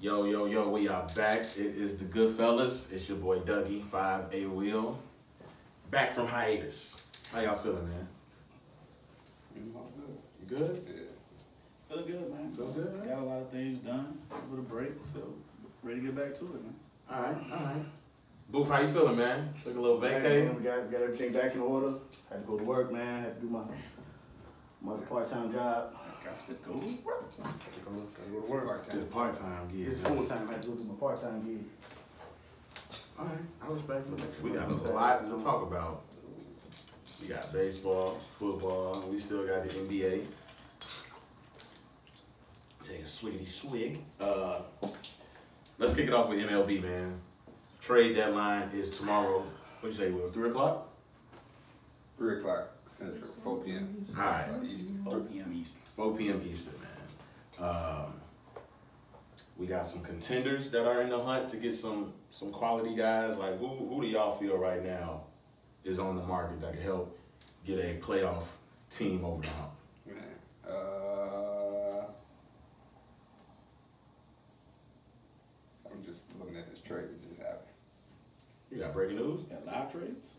Yo, yo, yo, we are back. It is the Goodfellas. It's your boy Dougie, 5A Wheel. Back from hiatus. How y'all feeling, man? All good. You good? Yeah. Feeling good, man. Feel good, man? Got a lot of things done over the break, so ready to get back to it, man. Alright. Booth, how you feeling, man? Took a little vacay? We got everything back in order. Had to go to work, man. Had to do my part-time job. I got to go to work. Gotta go to work. To the part-time gig. It's full-time. I had to go do my part-time gig. Alright, I respect it. We got a lot to talk about. We got baseball, football, and we still got the NBA. Take a swiggity swig. Let's kick it off with MLB, man. Trade deadline is tomorrow. What'd you say, Will? 3 o'clock? 3 o'clock Central, 4 p.m. All right. Eastern. 4 p.m. Eastern. 4 p.m. Eastern, man. We got some contenders that are in the hunt to get some quality guys. Like, who do y'all feel right now is on the market that can help get a playoff team over the hump? Man, I'm just looking at this trade that just happened. You got breaking news? Got live trades?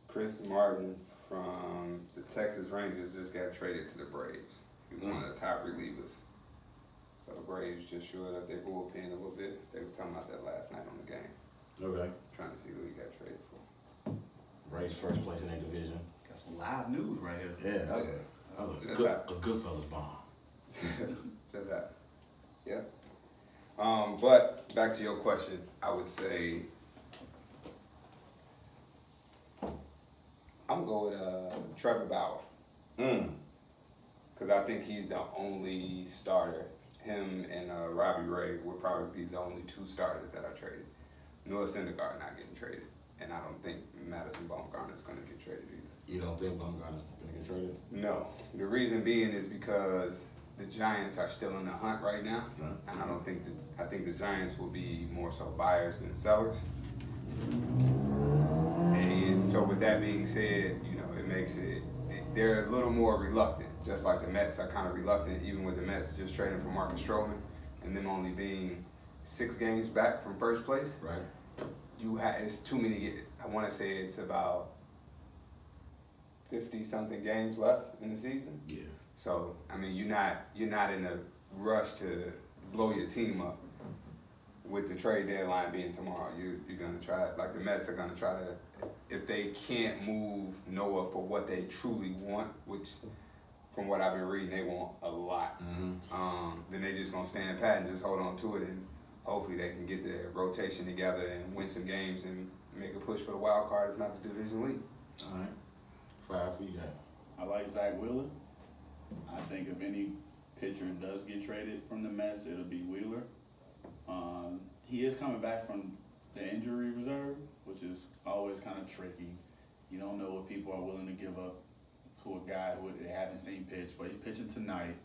Chris Martin from the Texas Rangers just got traded to the Braves. He was one of the top relievers. So the Braves just shored up their bullpen a little bit. They were talking about that last night on the game. Okay. Trying to see who he got traded for. Braves first place in their division. Got some live news right here. Yeah, that was a Goodfellas bomb. Just that. Yeah. But back to your question, I would say I'm going with Trevor Bauer. Because I think he's the only starter. Him and Robbie Ray would probably be the only 2 starters that are traded. Noah Syndergaard not getting traded. And I don't think Madison Bumgarner is going to get traded either. You don't think Bumgarner's going to get traded? No. The reason being is because the Giants are still in the hunt right now. Right. And I think the Giants will be more so buyers than sellers. And so with that being said, it makes they're a little more reluctant, just like the Mets are kind of reluctant, even with the Mets just trading for Marcus Stroman and them only being 6 games back from first place. Right. It's too many. I want to say it's about 50-something games left in the season. Yeah. So I mean, you're not in a rush to blow your team up. With the trade deadline being tomorrow, you're gonna try. Like the Mets are gonna try to, if they can't move Noah for what they truly want, which from what I've been reading, they want a lot. Then they just gonna stand pat and just hold on to it, and hopefully they can get their rotation together and win some games and make a push for the wild card, if not the division lead. All right. 5 for you guys. I like Zach Wheeler. I think if any pitcher does get traded from the Mets, it'll be Wheeler. He is coming back from the injury reserve, which is always kind of tricky. You don't know what people are willing to give up to a guy who they haven't seen pitch, but he's pitching tonight.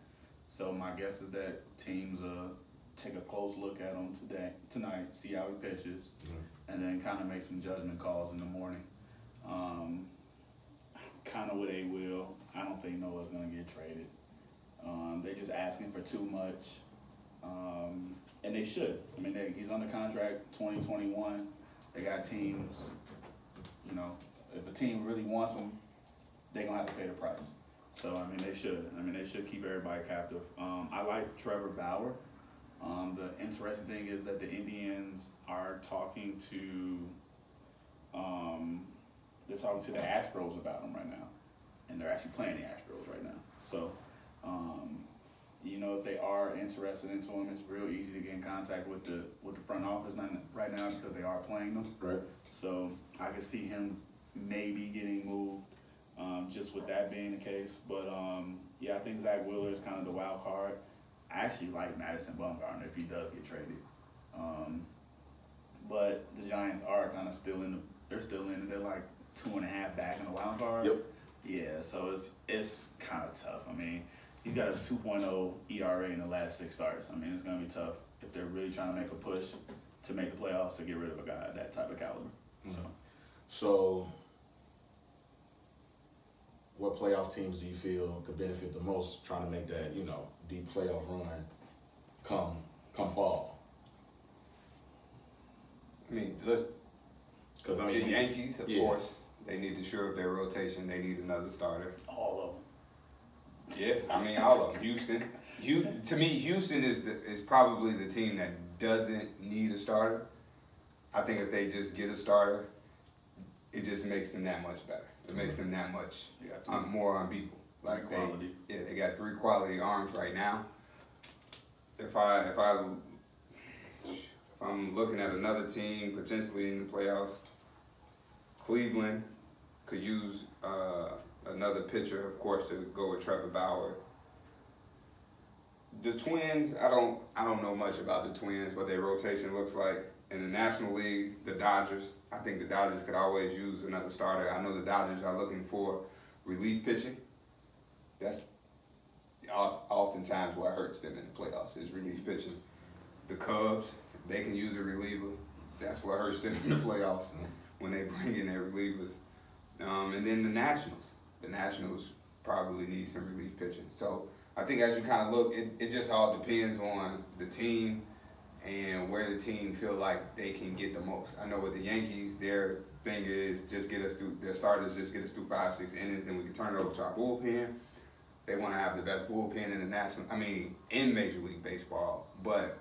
So my guess is that teams take a close look at him tonight, see how he pitches, and then kind of make some judgment calls in the morning. Kind of with A Will, I don't think Noah's going to get traded. They're just asking for too much. And they should. I mean, he's under contract 2021. They got teams, if a team really wants him, they're going to have to pay the price. So, I mean, they should. They should keep everybody captive. I like Trevor Bauer. The interesting thing is that the Indians are talking to the Astros about him right now. And they're actually playing the Astros right now. So, if they are interested into him, it's real easy to get in contact with the front office right now because they are playing them. Right. So I could see him maybe getting moved, just with that being the case. But I think Zach Wheeler is kind of the wild card. I actually like Madison Bumgarner if he does get traded. But the Giants are kind of still in it. They're like 2.5 back in the wild card. Yep. Yeah, so it's kind of tough. He's got a 2.0 ERA in the last 6 starts. It's going to be tough if they're really trying to make a push to make the playoffs to get rid of a guy of that type of caliber. So, what playoff teams do you feel could benefit the most trying to make that, deep playoff run come fall? let's Because I the mean, Yankees, of yeah. course, they need to shore up their rotation. They need another starter. All of them. Yeah, I mean all of them. Houston. To me, Houston is probably the team that doesn't need a starter. I think if they just get a starter, it just makes them that much better. It makes them that much You got more unbeatable. Like quality. they got 3 quality arms right now. If I'm looking at another team potentially in the playoffs, Cleveland could use another pitcher, of course, to go with Trevor Bauer. The Twins, I don't know much about the Twins, what their rotation looks like. In the National League, the Dodgers, I think the Dodgers could always use another starter. I know the Dodgers are looking for relief pitching. That's oftentimes what hurts them in the playoffs is relief pitching. The Cubs, they can use a reliever. That's what hurts them in the playoffs when they bring in their relievers. And then the Nationals. The Nationals probably need some relief pitching. So I think as you kind of look, it just all depends on the team and where the team feel like they can get the most. I know with the Yankees, their thing is just get us through, their starters just get us through 5-6 innings, then we can turn it over to our bullpen. They want to have the best bullpen in Major League Baseball, but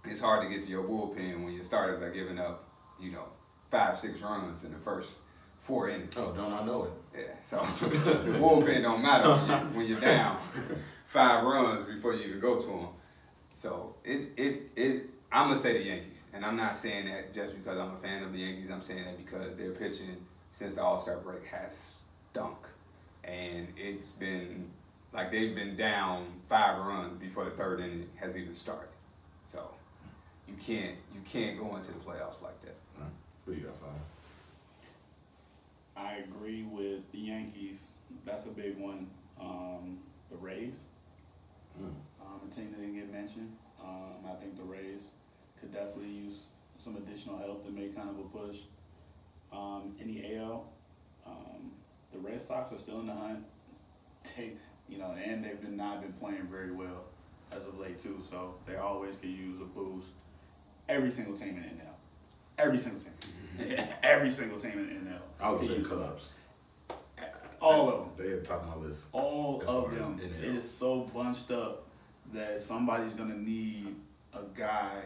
it's hard to get to your bullpen when your starters are giving up, 5-6 runs in the first 4 innings. oh, don't I know it? Yeah, so the bullpen don't matter when you're down 5 runs before you even go to them. So I'm gonna say the Yankees, and I'm not saying that just because I'm a fan of the Yankees. I'm saying that because their pitching since the All-Star break has stunk, and it's been like they've been down 5 runs before the 3rd inning has even started. So you can't go into the playoffs like that. Who you got, Fire? I agree with the Yankees. That's a big one. The Rays. A team that didn't get mentioned. I think the Rays could definitely use some additional help to make kind of a push. In the AL, the Red Sox are still in the hunt. And they've not been playing very well as of late too. So they always could use a boost. Every single team in the NL. Every single team. Every single team in the NL. I was could in use Cubs. all of them. They at the top of my list. All As of far as them. NL. It is so bunched up that somebody's gonna need a guy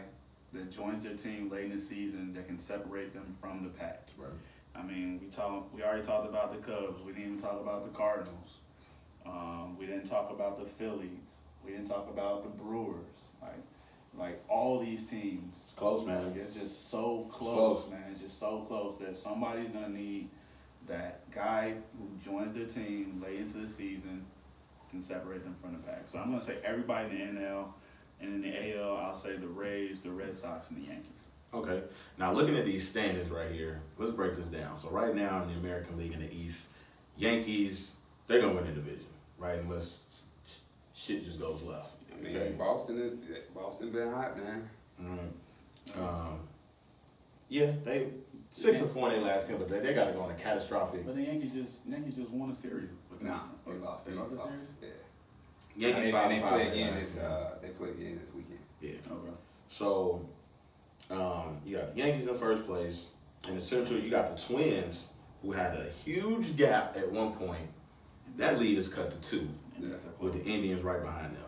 that joins their team late in the season that can separate them from the pack. Right. I mean, we already talked about the Cubs. We didn't even talk about the Cardinals. We didn't talk about the Phillies. We didn't talk about the Brewers. Like all these teams. Close, man. Like, it's just so close, man. It's just so close that somebody's gonna need that guy who joins their team late into the season can separate them from the pack. So I'm gonna say everybody in the NL, and in the AL, I'll say the Rays, the Red Sox, and the Yankees. Okay. Now looking at these standings right here, let's break this down. So right now in the American League in the East, Yankees, they're gonna win the division, right? Unless shit just goes left. I mean, Boston been hot, man. Yeah, they 6-4 in their last 10, but they got to go on a catastrophic. But the Yankees just won a series. Nah, they lost. They lost a series? Yeah. Yankees And 5-5. they play again in this. the last 10. They play again this weekend. Yeah. Okay. So, you got the Yankees in first place. In the Central, you got the Twins, who had a huge gap at one point. That lead is cut to 2, with the Indians right behind them.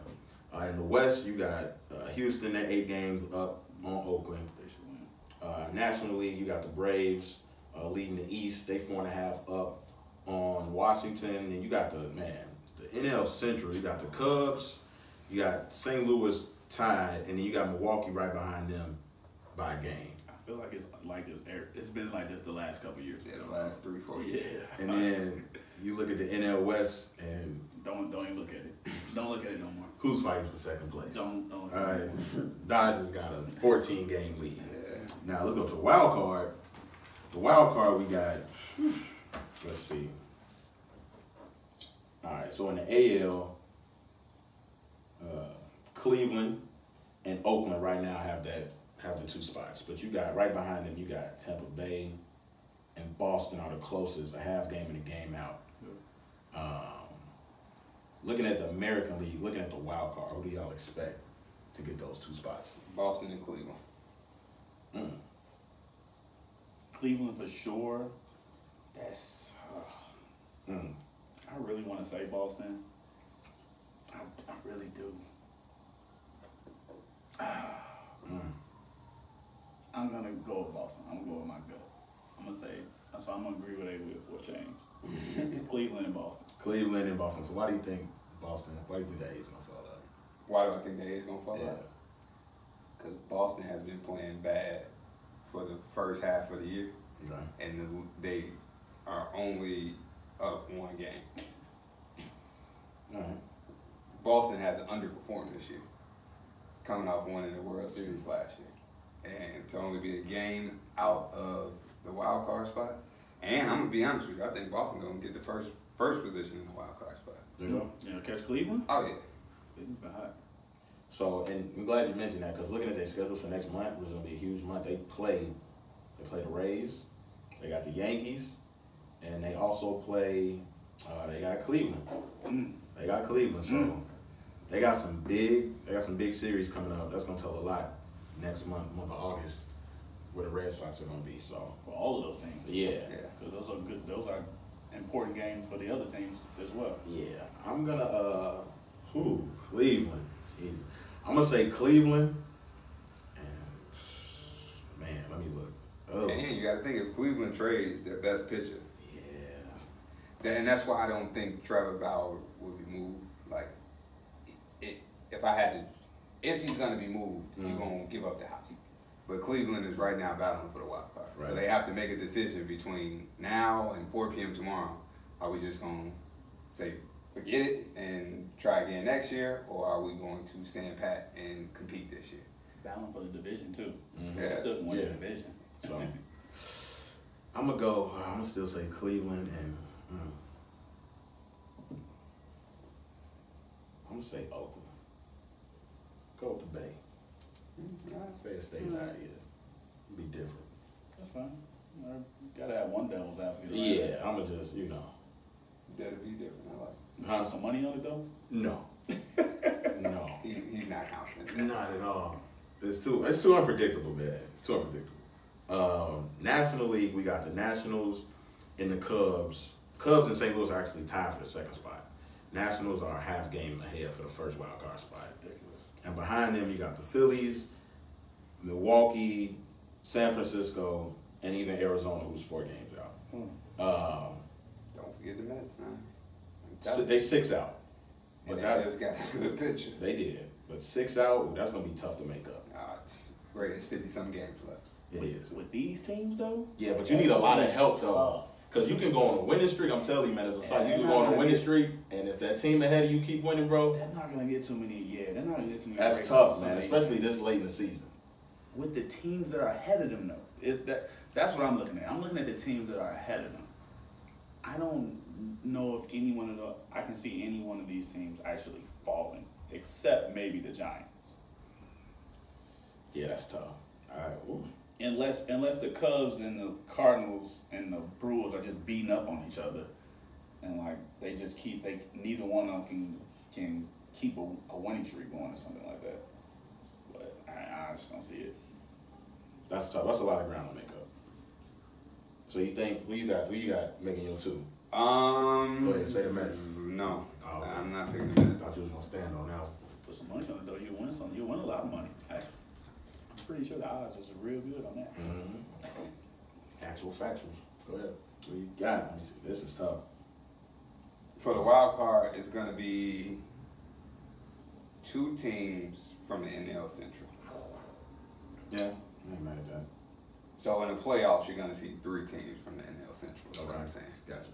In the West, you got Houston, they're 8 games up on Oakland. They should win. National League, you got the Braves leading the East. They 4.5 up on Washington. And you got the NL Central. You got the Cubs. You got St. Louis tied. And then you got Milwaukee right behind them by a game. I feel like it's like this. It's been like this the last couple of years. Yeah, the last 3-4 years. Yeah. And then you look at the NL West, and Don't even look at it. Don't look at it no more. who's fighting for second place? Don't look All at right. it. Dodgers got a 14-game lead. Yeah. Now let's go to the wild card. The wild card we got. Let's see. All right. So in the AL, Cleveland and Oakland right now have the 2 spots. But you got right behind them. You got Tampa Bay and Boston are the closest, a half game and a game out. Looking at the American League, looking at the wild card, who do y'all expect to get those 2 spots? Boston and Cleveland. Cleveland for sure. That's. I really want to say Boston. I really do. I'm gonna go with Boston. I'm gonna go with my gut. I'm gonna say. So I'm gonna agree with A for a change. Cleveland and Boston. Cleveland and Boston. So why do you think Boston? Why do you think the A's gonna fall out? Why do I think the A's gonna fall Yeah. out? Because Boston has been playing bad for the first half of the year, Okay. and they are only up one game. All right. Boston has underperformed this year, coming off winning the World Series last year, and to only be a game out of the wild card spot. And I'm gonna be honest with you, I think Boston gonna get the first position in the wild card spot. There you go. You know, catch Cleveland. Oh yeah. Cleveland's been hot. So, and I'm glad you mentioned that because looking at their schedule for next month, which is gonna be a huge month. They play the Rays, they got the Yankees, and they also play. They got Cleveland. They got Cleveland, so they got some big series coming up. That's gonna tell a lot next month of August, where the Red Sox are gonna be. So For all of those teams. yeah, Because those are good. Those are important games for the other teams as well. yeah. I'm gonna Cleveland. Jeez. I'm gonna say Cleveland, and man, let me look. Oh, And you got to think if Cleveland trades their best pitcher, yeah. and that's why I don't think Trevor Bauer would be moved. Like, if he's gonna be moved, he's gonna give up the house. But Cleveland is right now battling for the wild card, Right. so they have to make a decision between now and 4 p.m. tomorrow. Are we just gonna say forget it and try again next year, or are we going to stand pat and compete this year? Battling for the division too. Mhm. They still can win Yeah. the division. So I'm gonna still say Cleveland, and I'm gonna say Oakland. Go with the Bay. Say it stays how it is. It'll be different. That's fine. You gotta have one devil's advocate. right? Yeah, I'm gonna just That'll be different. I like. Huh? Put some money on it though. No. No. He's not confident. Not at all. It's too unpredictable, man. It's too unpredictable. National League, we got the Nationals and the Cubs. Cubs and St. Louis are actually tied for the second spot. Nationals are a half game ahead for the first wild card spot. Ridiculous. And behind them, you got the Phillies, Milwaukee, San Francisco, and even Arizona, who's 4 games out. Don't forget the Mets, man. They 6 out. And But they that's just got a good pitcher. they did. But 6 out, that's gonna be tough to make up. Great, it's 50-some games left. It is. With these teams though. Yeah, but you need a lot of help though. Tough. Because you can go on a winning streak. I'm telling you, man, as a side, you can go on a winning streak, and if that team ahead of you keep winning, bro, They're not gonna get too many. Yeah, they're not gonna get too many. that's breaks tough, on man. Sundays. Especially this late in the season. With the teams that are ahead of them, though. That's what I'm looking at. I'm looking at the teams that are ahead of them. I don't know if I can see any one of these teams actually falling, except maybe the Giants. Yeah, that's tough. All right. Ooh. Unless the Cubs and the Cardinals and the Brewers are just beating up on each other, and like neither one of them can keep a winning streak going or something like that. But I just don't see it. That's tough. That's a lot of ground to make up. So you think who you got making your 2? Go ahead, say the Mets. No, Oh, okay. I'm not picking the I Mets. thought you was gonna stand on that one. Put some money on it though. You'll win something. You'll win a lot of money. I'm pretty sure the odds is real good on that. Actual factuals. Go ahead. What you got? Let me see. This is tough. For the wild card, it's going to be 2 teams from the NL Central. Yeah, I ain't mad at that. So in the playoffs, you're going to see 3 teams from the NL Central. That's what Okay. I'm saying. Gotcha.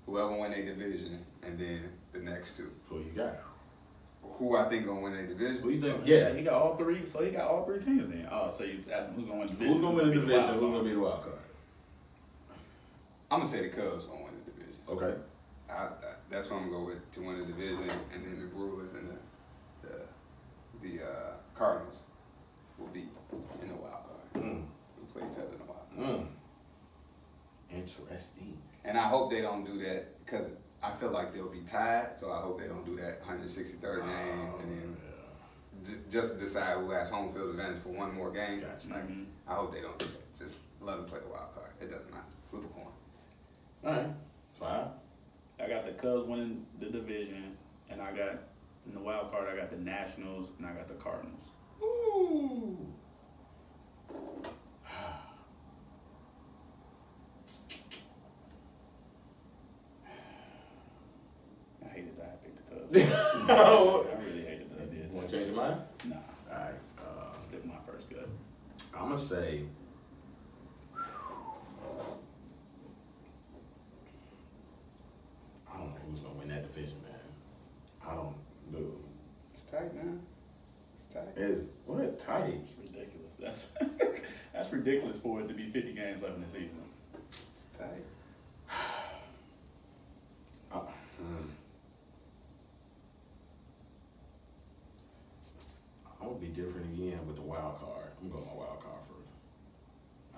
Whoever win their division, and then the next 2. Who you got? Who I think gonna win their division? Who you think? Yeah, he got all 3. So he got all 3 teams then. Oh, so you asking who's gonna win the division? Who's gonna win the Who's division? wild Who's card? gonna be the wild card? I'm gonna say the Cubs gonna win the division. Okay. That's what I'm gonna go with to win the division, and then the Brewers and the Cardinals will be in the wild card. We'll play each other in the wild card. Interesting. And I hope they don't do that because I feel like they'll be tied. So I hope they don't do that 163rd game and then just decide who has home field advantage for one more game. Gotcha. I hope they don't do that. Just let them play the wild card. It doesn't matter. Flip a coin. All right, 5. I got the Cubs winning the division, and I got in the wild card. I got the Nationals, and I got the Cardinals. Ooh. I hated that I picked the Cubs. I really hated that I did. Want to change your mind? Nah, All right. stick with my first gut. I'm gonna say. I don't know who's gonna win that division, man. I don't know. It's tight, man. It's tight. Is what tight? It's ridiculous. That's that's ridiculous for it to be 50 games left in the season. It's tight. I would be different again with the wild card. I'm going my wild card first.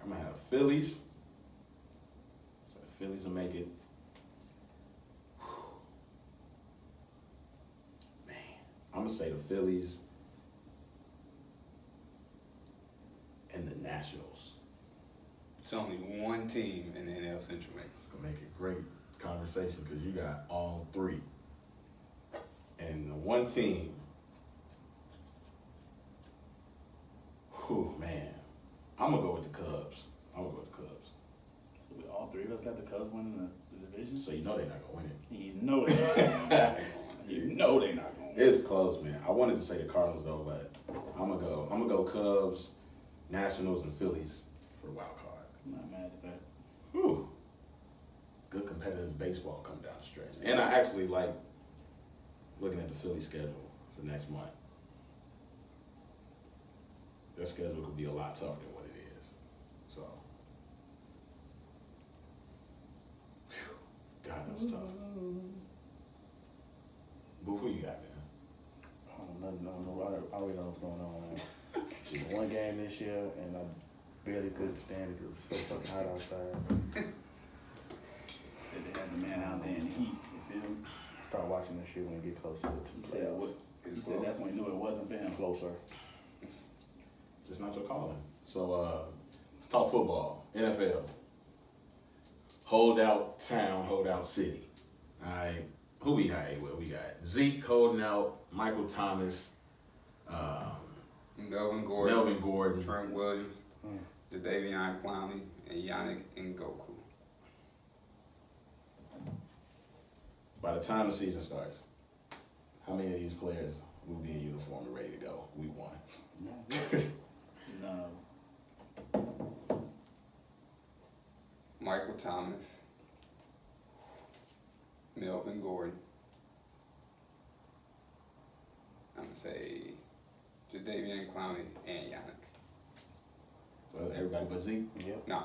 I'm gonna have Phillies. So the Phillies will make it. Man, I'm gonna say the Phillies and the Nationals. It's only one team in the NL Central, man. It's gonna make a great conversation because you got all 3. And the one team. Whew, man. I'm gonna go with the Cubs. So we, all three of us got the Cubs winning the division. So you know they're not gonna win it. You know they're not going. You know they're not going. It's close, man. I wanted to say the Cardinals though, but I'm gonna go Cubs, Nationals, and Phillies for wild card. I'm not mad at that. Whew. Good competitive baseball coming down the stretch. And I actually like looking at the Philly schedule for next month. Their schedule could be a lot tougher than what it is. So, whew. God, that was tough. Boo, who you got, man? I don't know. I already know what's going on, man. Just one game this year, and I barely could stand it. It was so fucking hot outside. Said they had the man out there in the heat. You feel me? Start watching this shit when we get close to the He said playoffs. what? He said that's when he knew it wasn't for him. Closer. Just not your calling. So, let's talk football. NFL. Holdout town, holdout city. All right. Who we got? Well, we got Zeke holding out, Michael Thomas, Melvin Gordon, Melvin Gordon. Trent Williams, Jadeveon Clowney, and Yannick Ngakoue. By the time the season starts, how many of these players will be in uniform and ready to go week 1? None of them. Michael Thomas, Melvin Gordon. I'm gonna say Jadeveon Clowney and Yannick. So that's everybody but Zeke? Yep. No,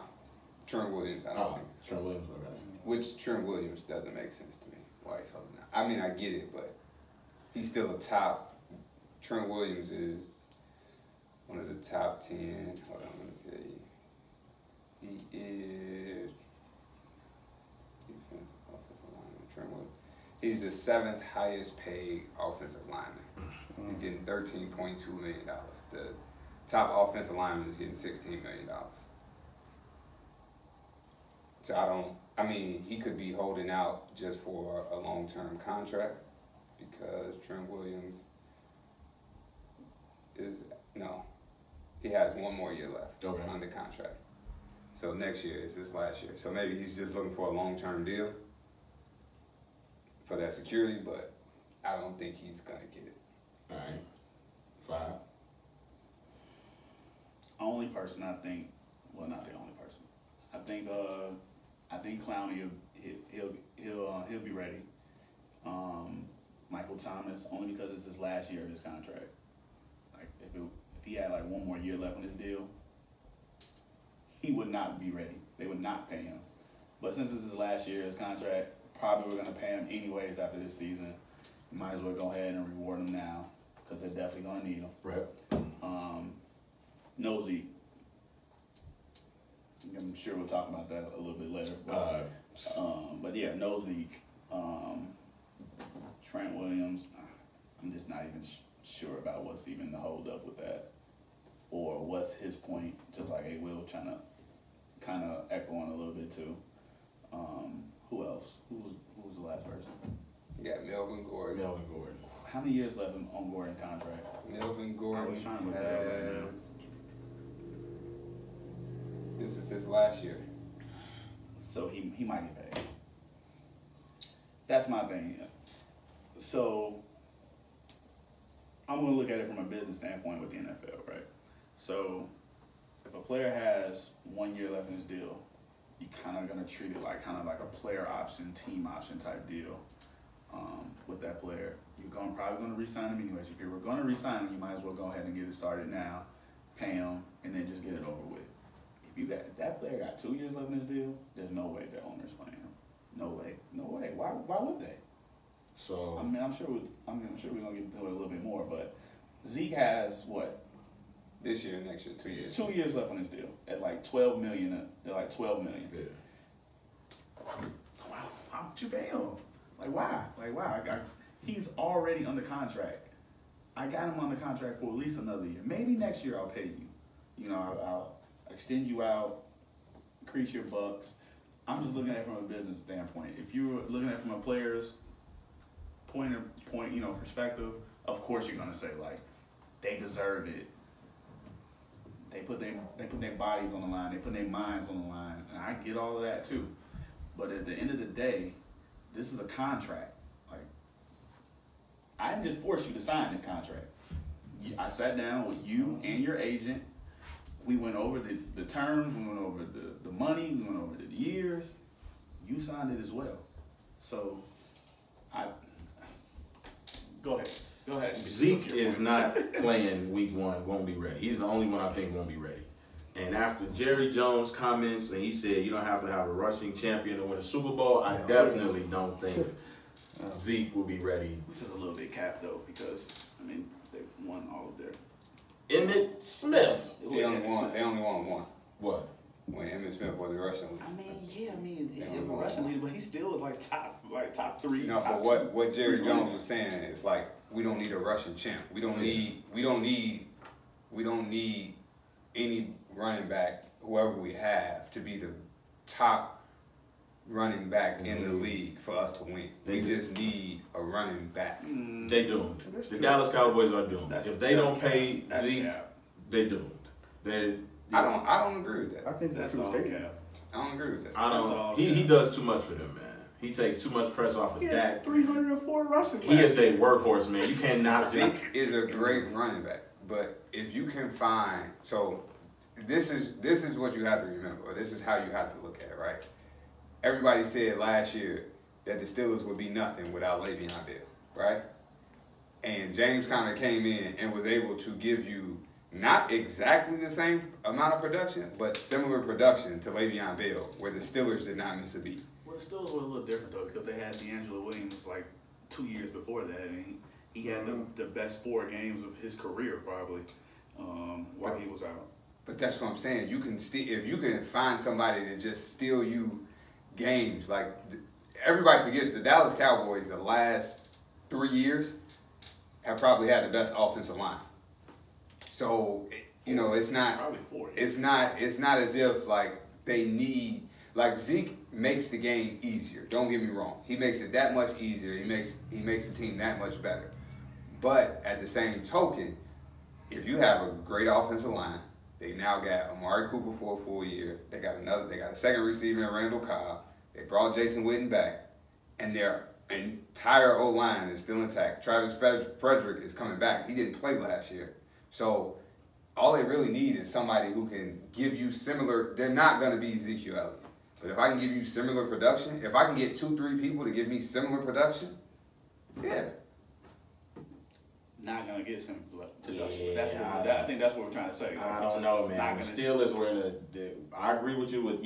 Trent Williams. I don't Oh, think. Trent Williams, okay. Which Trent Williams doesn't make sense to me. Why he's holding out? I mean, I get it, but he's still a top. Trent Williams is one of the top 10. Hold on, I'm gonna tell you. He is defensive offensive lineman. Trent Williams. He's the 7th highest paid offensive lineman. He's getting $13.2 million. The top offensive lineman is getting $16 million. So he could be holding out just for a long-term contract because Trent Williams he has 1 more year left under contract. So next year is his last year. So maybe he's just looking for a long-term deal for that security, but I don't think he's gonna get it. All right. 5. Only person I think, well, not the only person. I think Clowney he'll be ready. Michael Thomas only because it's his last year of his contract. Like if he had like 1 more year left on his deal, he would not be ready. They would not pay him. But since it's his last year of his contract, probably we're gonna pay him anyways after this season. Might as well go ahead and reward him now because they're definitely gonna need him. Right. No Zeke. I'm sure we'll talk about that a little bit later. But yeah, no Zeke. Trent Williams, I'm just not even sure about what's even the hold up with that. Or what's his point, just like, hey, Will trying to kind of echo on a little bit too. Who else? Who was the last person? You got Melvin Gordon. Melvin Gordon. How many years left on Gordon's contract? Melvin Gordon I was trying to look that up right now. This is his last year. So he might get paid. That's my thing. So I'm going to look at it from a business standpoint with the NFL, right? So if a player has 1 year left in his deal, you kind of going to treat it like kind of like a player option, team option type deal with that player. You're probably going to re-sign him anyways. If you were going to re-sign him, you might as well go ahead and get it started now, pay him, and then just get it over with. If that player got 2 years left in his deal, there's no way the owner's playing him. No way. Why would they? So I mean, I'm sure we're gonna get into it a little bit more, but Zeke has what? This year, next year, 2 years. 2 years left on his deal at like $12 million. They're like $12 million. yeah. Wow, how would you pay him? Like why? He's already under contract. I got him under contract for at least another year. Maybe next year I'll pay you. You know, I'll extend you out, increase your bucks. I'm just looking at it from a business standpoint. If you're looking at it from a player's point, perspective, of course you're gonna say like, they deserve it. They put their bodies on the line. They put their minds on the line, and I get all of that too. But at the end of the day, this is a contract. Like, I didn't just force you to sign this contract. I sat down with you and your agent. We went over the terms, we went over the money, we went over the years. You signed it as well. So, go ahead. Zeke is not playing week 1, won't be ready. He's the only one I think won't be ready. And after Jerry Jones' comments, and he said you don't have to have a rushing champion to win a Super Bowl, I definitely don't think Zeke will be ready. Which is a little bit capped though, because I mean they've won all of their. Emmitt Smith. They only won one. What? When Emmitt Smith was a rushing leader. I mean, he's a rushing leader, but he still was like top 3. No, top but 2. what Jerry Jones was saying is like we don't need a rushing champ. We don't need any running back, whoever we have, to be the top running back in the league for us to win. We just need a running back. They doomed. The Dallas Cowboys are doomed. If they don't pay Zeke, they doomed. I don't agree with that. I think That's true all statement. cap. I don't agree with that. I don't. He does too much for them, man. He takes too much press off of He Dak. had 304 rushes. He is a workhorse, man. You cannot Zeke is a great running back, but if you can find this is what you have to remember. Or this is how you have to look at it, right? Everybody said last year that the Steelers would be nothing without Le'Veon Bell, right? And James Conner came in and was able to give you not exactly the same amount of production, but similar production to Le'Veon Bell, where the Steelers did not miss a beat. Well, the Steelers were a little different though, because they had D'Angelo Williams like 2 years before that, and he had the best 4 games of his career probably while he was out. But that's what I'm saying. You can if you can find somebody to just steal you games. Like everybody forgets, the Dallas Cowboys the last 3 years have probably had the best offensive line. So it's not Probably 4. it's not as if like they need, like Zeke makes the game easier. Don't get me wrong. He makes it that much easier. He makes the team that much better. But at the same token, if you have a great offensive line, they now got Amari Cooper for a full year. They got a second receiver in Randall Cobb. They brought Jason Witten back, and their entire O-line is still intact. Travis Frederick is coming back. He didn't play last year. So all they really need is somebody who can give you similar. They're not going to be Ezekiel Elliott. But if I can give you similar production, if I can get 2-3 people to give me similar production, yeah. Not gonna get some production. Yeah, I think that's what we're trying to say. I don't know, man. The Steelers were in I agree with you with,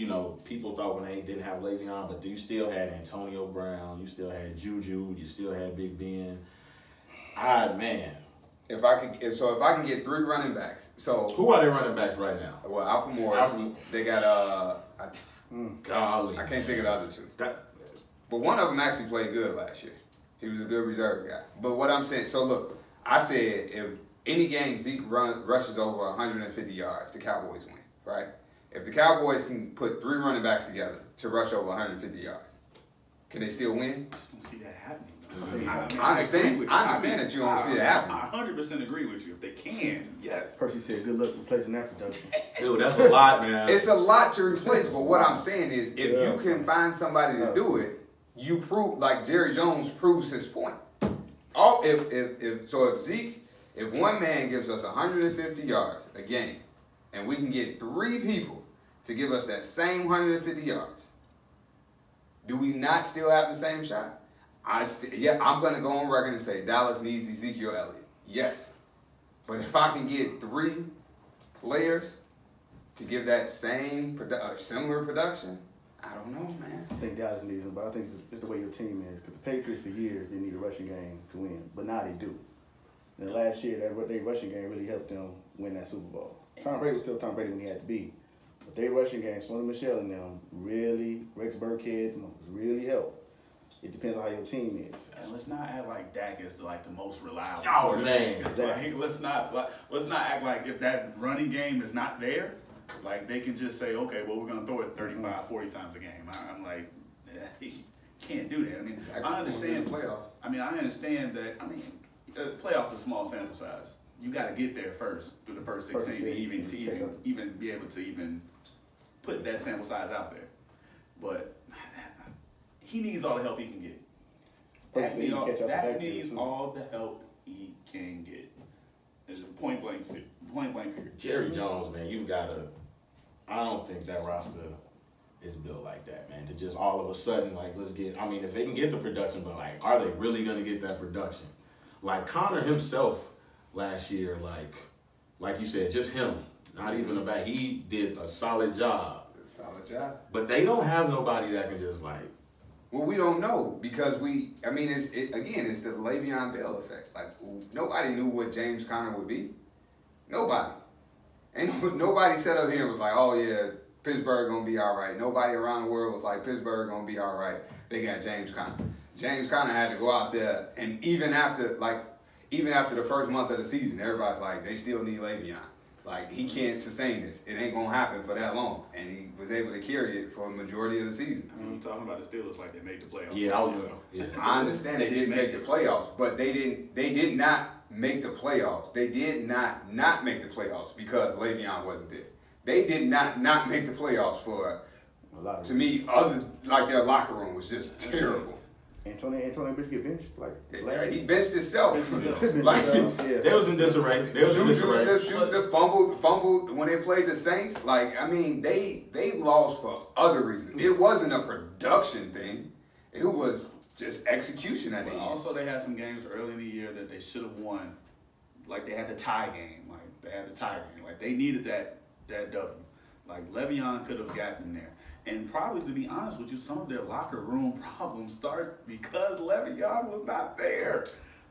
people thought when they didn't have Le'Veon, but you still had Antonio Brown, you still had Juju, you still had Big Ben. Man. If I can get 3 running backs. So Who are they running backs right now? well, Alfred Morris. They got Golly. I can't think of the other 2. That, But one of them actually played good last year. He was a good reserve guy. But what I'm saying, so look, I said if any game Zeke rushes over 150 yards, the Cowboys win, right? If the Cowboys can put 3 running backs together to rush over 150 yards, can they still win? I just don't see that happening. I understand that you don't see it happening. I 100% agree with you. If they can, yes. Percy said, "Good luck replacing that production." Dude, that's a lot, man. It's a lot to replace, but what I'm saying is, if Yeah. you can find somebody to do it, you prove, like Jerry Jones proves his point. If one man gives us 150 yards a game, and we can get 3 people to give us that same 150 yards, do we not still have the same shot? I'm going to go on record and say Dallas needs Ezekiel Elliott. Yes. But if I can get 3 players to give that same similar production, I don't know, man. I think Dallas needs him, but I think it's the way your team is. Because the Patriots for years didn't need a rushing game to win, but now they do. And last year, their rushing game really helped them win that Super Bowl. Tom Brady was still Tom Brady when he had to be, but their rushing game, Sonny Michel and them, really, Rex Burkhead, really helped. It depends on how your team is. And let's not act like Dak is like the most reliable. Oh, man. Like, let's not act like if that running game is not there, like they can just say, okay, well, we're gonna throw it 35, 40 times a game. I'm like, you can't do that. I mean, I understand playoffs. I mean, I understand that. I mean, playoffs is a small sample size. You got to get there first through the first 16 to even be able to even put that sample size out there. But he needs all the help he can get. That needs all the help he can get. It's a point blank period. Jerry Jones, man, you've got to. I don't think that roster is built like that, man. To just all of a sudden, like, let's get. I mean, if they can get the production, but like, are they really gonna get that production? Like Connor himself last year, like you said, just him, not even a back. He did a solid job. But they don't have nobody that can just like. Well, we don't know because it's the Le'Veon Bell effect. Like, nobody knew what James Conner would be. Nobody. And nobody sat up here and was like, oh, yeah, Pittsburgh going to be all right. Nobody around the world was like, Pittsburgh going to be all right. They got James Conner. James Conner had to go out there, and even after the first month of the season, everybody's like, they still need Le'Veon. Like, he can't sustain this. It ain't going to happen for that long. And he was able to carry it for a majority of the season. I mean, we're talking about the Steelers like they made the playoffs. Yeah, I understand they didn't make the playoffs, but they did not make the playoffs. They did not make the playoffs because Le'Veon wasn't there. They did not make the playoffs for, to me, their locker room was just terrible. Antonio Bitch get benched? He benched himself. They was in disarray. Juju Smith-Schuster fumbled when they played the Saints. Like, I mean, they lost for other reasons. It wasn't a production thing. It was just execution at the end. Also, they had some games early in the year that they should have won. Like, they had the tie game. Like, they needed that W. Like, Le'Veon could have gotten there. And probably, to be honest with you, some of their locker room problems start because Le'Veon was not there.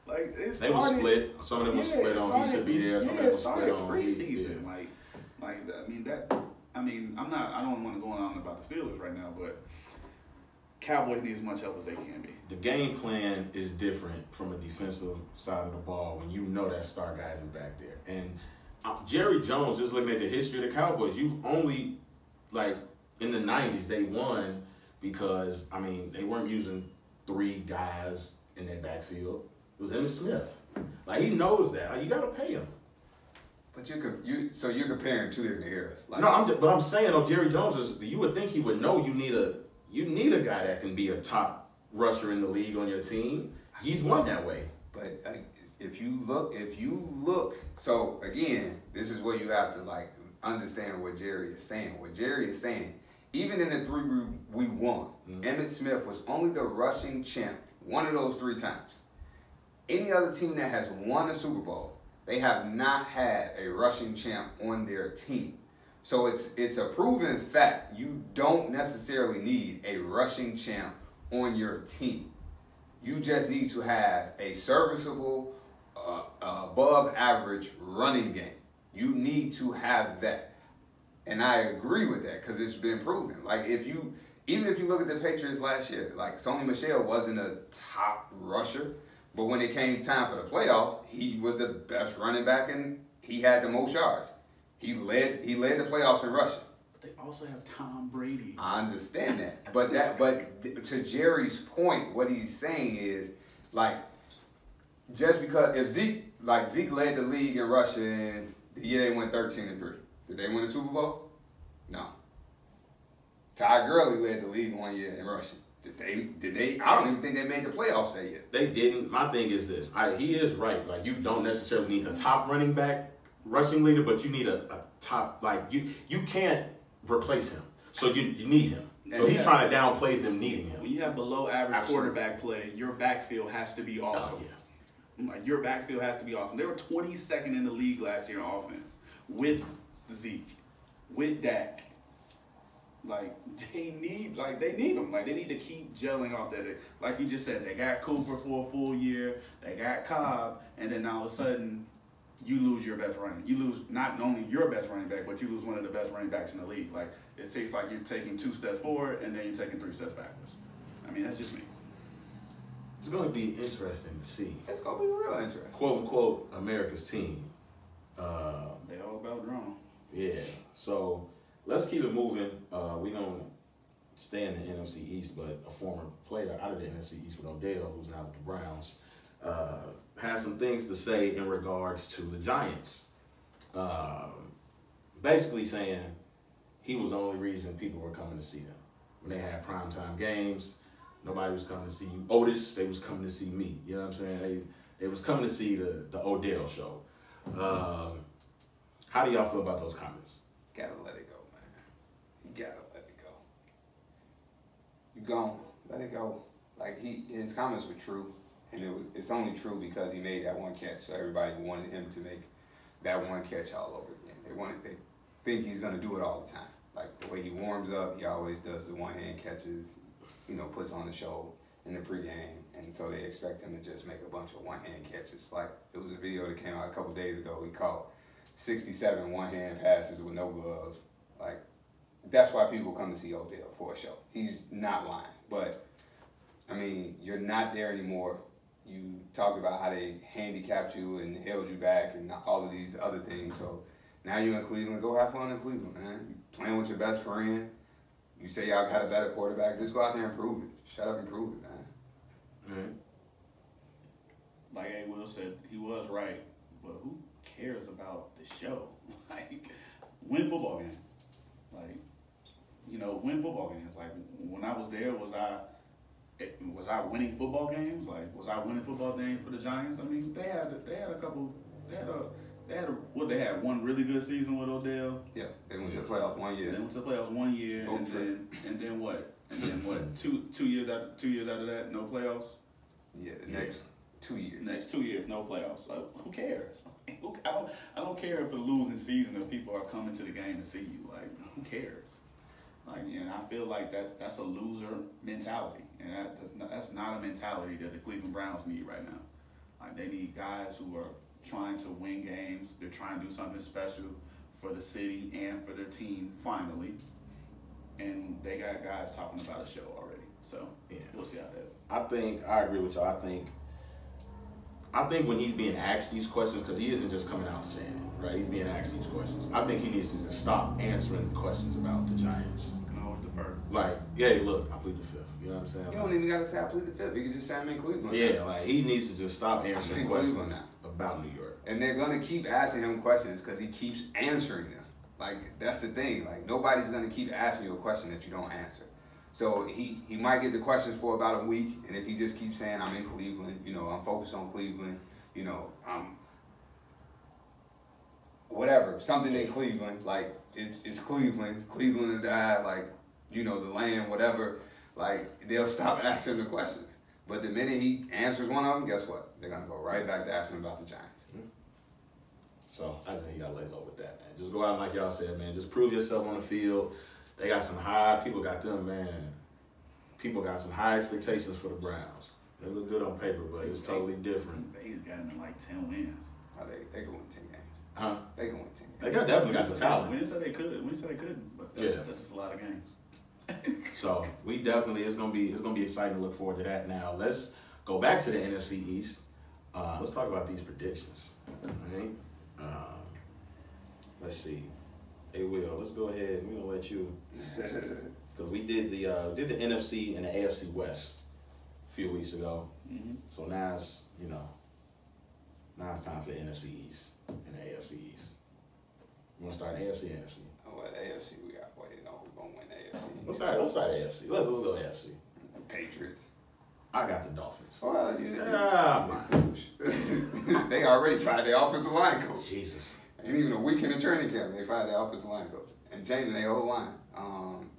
Like, they were split. Some of them were split on he should be there. Some of them were split on preseason. I don't want to go on about the Steelers right now, but Cowboys need as much help as they can be. The game plan is different from a defensive side of the ball when you know that star guys are back there. And Jerry Jones, just looking at the history of the Cowboys, you've only in the 90s, they won because, they weren't using 3 guys in their backfield. It was Emmitt Smith. Like, he knows that. Like, you got to pay him. But you're comparing 2 different eras. Like, no, I'm saying, Jerry Jones you would think he would know you need a guy that can be a top rusher in the league on your team. He's won that way. But if you look, so again, this is where you have to understand what Jerry is saying. What Jerry is saying, even in the 3 we won, Emmitt Smith was only the rushing champ one of those 3 times. Any other team that has won a Super Bowl, they have not had a rushing champ on their team. So it's a proven fact. You don't necessarily need a rushing champ on your team. You just need to have a serviceable, above average running game. You need to have that. And I agree with that because it's been proven. Like, even if you look at the Patriots last year, like, Sonny Michel wasn't a top rusher, but when it came time for the playoffs, he was the best running back and he had the most yards. He led the playoffs in rushing. They also have Tom Brady. I understand that, but to Jerry's point, what he's saying is like just because if Zeke led the league in rushing the year they went 13-3, did they win the Super Bowl? No. Ty Gurley led the league 1 year in rushing. Did they? I don't even think they made the playoffs that year. They didn't. My thing is this. He is right. Like, you don't necessarily need the top running back rushing leader, but you need a top, like, you can't replace him. So you need him. So he's trying to downplay them needing him. When you have below average quarterback play, your backfield has to be awesome. Oh, yeah. Like, your backfield has to be awesome. They were 22nd in the league last year in offense with Zeke, with Dak. Like, they need them. Like, they need to keep gelling off that. Like you just said, they got Cooper for a full year. They got Cobb, and then all of a sudden, you lose your best running. You lose not only your best running back, but you lose one of the best running backs in the league. Like, it seems like you're taking 2 steps forward and then you're taking 3 steps backwards. I mean, that's just me. It's going to be interesting to see. It's gonna be real interesting. "Quote unquote" America's team. They all about drama. Yeah. So let's keep it moving. We don't stay in the NFC East, but a former player out of the NFC East with Odell, who's now with the Browns, has some things to say in regards to the Giants. Basically saying he was the only reason people were coming to see them. When they had primetime games, nobody was coming to see you, Otis. They was coming to see me. You know what I'm saying? They was coming to see the Odell show. How do y'all feel about those comments? Gotta let it go, man. You gotta let it go. You gone. Let it go. Like, his comments were true, and it's only true because he made that one catch. So everybody wanted him to make that one catch all over again. They think he's gonna do it all the time. Like, the way he warms up, he always does the one-hand catches. Puts on the show in the pregame, and so they expect him to just make a bunch of one-hand catches. Like, it was a video that came out a couple days ago. He caught 67 one-hand passes with no gloves. Like, that's why people come to see Odell for a show. He's not lying. But, I mean, you're not there anymore. You talked about how they handicapped you and held you back and all of these other things. So now you're in Cleveland. Go have fun in Cleveland, man. You're playing with your best friend. You say y'all got a better quarterback. Just go out there and prove it. Shut up and prove it, man. Mm-hmm. Like A. Will said, he was right, but who cares about the show? Like, win football games. Like, win football games. Like, when I was there, was I winning football games? Like, was I winning football games for the Giants? I mean, they had one really good season with Odell. Yeah, they went to the playoffs 1 year. They went to the playoffs 1 year, and then what? And then what? Two years after that, no playoffs. Yeah, the next 2 years. Next 2 years, no playoffs. Like, who cares? I don't care if a losing season if people are coming to the game to see you. Like, who cares? Like, and I feel like that's a loser mentality, and that's not a mentality that the Cleveland Browns need right now. Like, they need guys who are trying to win games. They're trying to do something special for the city and for their team finally. And they got guys talking about a show already. So yeah, we'll see how that. I agree with y'all. I think when he's being asked these questions, because he isn't just coming out and saying it, right? He's being asked these questions. I think he needs to just stop answering questions about the Giants. You can always defer. Like, hey, look, I plead the fifth. You know what I'm saying? You don't even got to say I plead the fifth. You can just say I'm in Cleveland. Yeah, like, he needs to just stop answering questions now. about New York. And they're going to keep asking him questions because he keeps answering them. Like, that's the thing. Like, nobody's going to keep asking you a question that you don't answer. So he might get the questions for about a week, and if he just keeps saying, I'm in Cleveland, I'm focused on Cleveland, I'm whatever, something in Cleveland, like, it's Cleveland to die, like, the land, whatever, like, they'll stop asking the questions. But the minute he answers one of them, guess what? They're going to go right back to asking about the Giants. Mm-hmm. So I think he got to lay low with that, man. Just go out and, like y'all said, man, just prove yourself on the field. They got some people got some high expectations for the Browns. They look good on paper, but it's totally different. Vegas got them in like 10 wins. Oh, they can win 10 games. Huh? They can win 10 games. They definitely got some talent. We didn't say they could. We didn't say they couldn't, but that's just a lot of games. So we definitely it's gonna be exciting to look forward to that. Now let's go back to the NFC East. Let's talk about these predictions. All right. Let's see. Hey, Will, let's go ahead. We're gonna let you, because we did the NFC and the AFC West a few weeks ago. Mm-hmm. So now it's now it's time for the NFC East and the AFC East. You want to start AFC or NFC? Oh, well, AFC, we got waiting on who's gonna win the AFC. Let's start AFC. Let's go AFC. Patriots. I got the Dolphins. Well, Ah, foolish. They already fired their offensive line coach. Jesus. Ain't even a week in the training camp, they fired their offensive line coach and changing their whole line.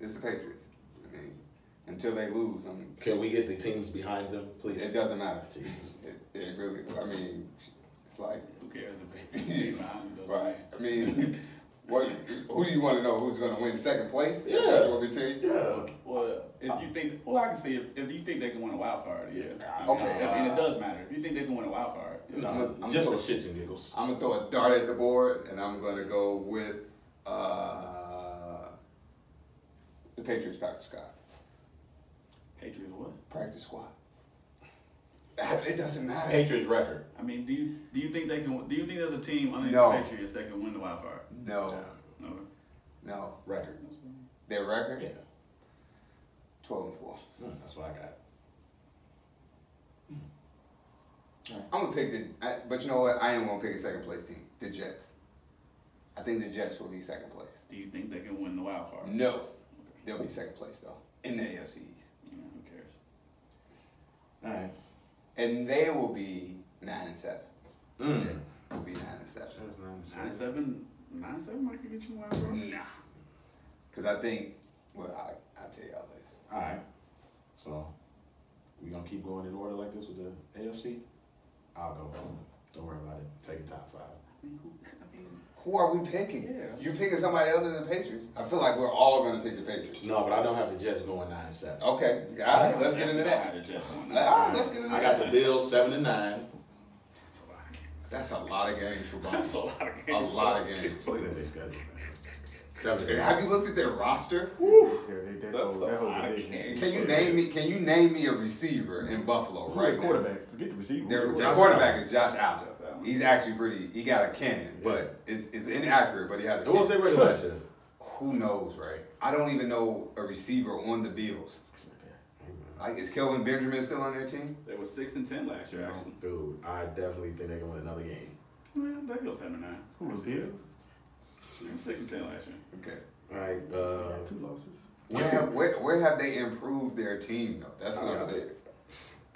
It's the Patriots. I mean, until they lose, Can we get the teams behind them, please? it doesn't matter. Jesus. It really. I mean, it's like Who cares if they team behind them doesn't right. win? I mean, what? Who do you want to know? Who's going to win second place? Yeah. That's what you want me to tell you? Yeah. Well, if you think, I can see if you think they can win a wild card, yeah. Okay. I mean, it does matter. If you think they can win a wild card, No, I'm just for so- shits and giggles. I'm gonna throw a dart at the board, and I'm gonna go with the Patriots practice squad. Patriots what? Practice squad. It doesn't matter. Patriots record. I mean, do you think they can? Do you think there's a team underneath No. the Patriots that can win the wild card? No, No. no. Record. Their record? Yeah. 12-4. That's what I got. I'm gonna pick but you know what? I am gonna pick a second place team, the Jets. I think the Jets will be second place. Do you think they can win the wild card? No, they'll be second place though in the AFC East, Yeah, who cares? All right. and they will be 9-7. The Mm. Jets will be 9-7. That's 9-7. 9-7 might could get you wild card. Nah, because I think. Well, I'll tell y'all later. All right. So, we gonna keep going in order like this with the AFC? I'll go. Don't worry about it. Take your top 5. I mean, Who are we picking? Yeah. You picking somebody other than the Patriots? I feel like we're all gonna pick the Patriots. No, but I don't have the Jets going 9-7. Okay, all right, let's get into that. Definitely the Jets won. All right, let's get into I got that. the Bills 7-9. That's a lot of games. That's a lot of games for Buffalo. That's a lot of A games. lot of games. Look at their schedule, man. 7-9. Have you looked at their roster? That's a lot of games. Can you name me a receiver in Buffalo Who right the now? quarterback? Forget the receiver. Their Josh quarterback Allen. is Josh Allen. Josh Allen. He's actually pretty. He got a cannon, but it's inaccurate. But he has a And what was cannon. their record last year? Who knows, right? I don't even know a receiver on the Bills. Like, is Kelvin Benjamin still on their team? They were 6-10 last year, actually. Dude, I definitely think they're going to win another game. Well, they go 7-9. Who was Bills? They were 6-10 last year. Okay. All right. 2 losses. Where have they improved their team though? That's what I'm saying.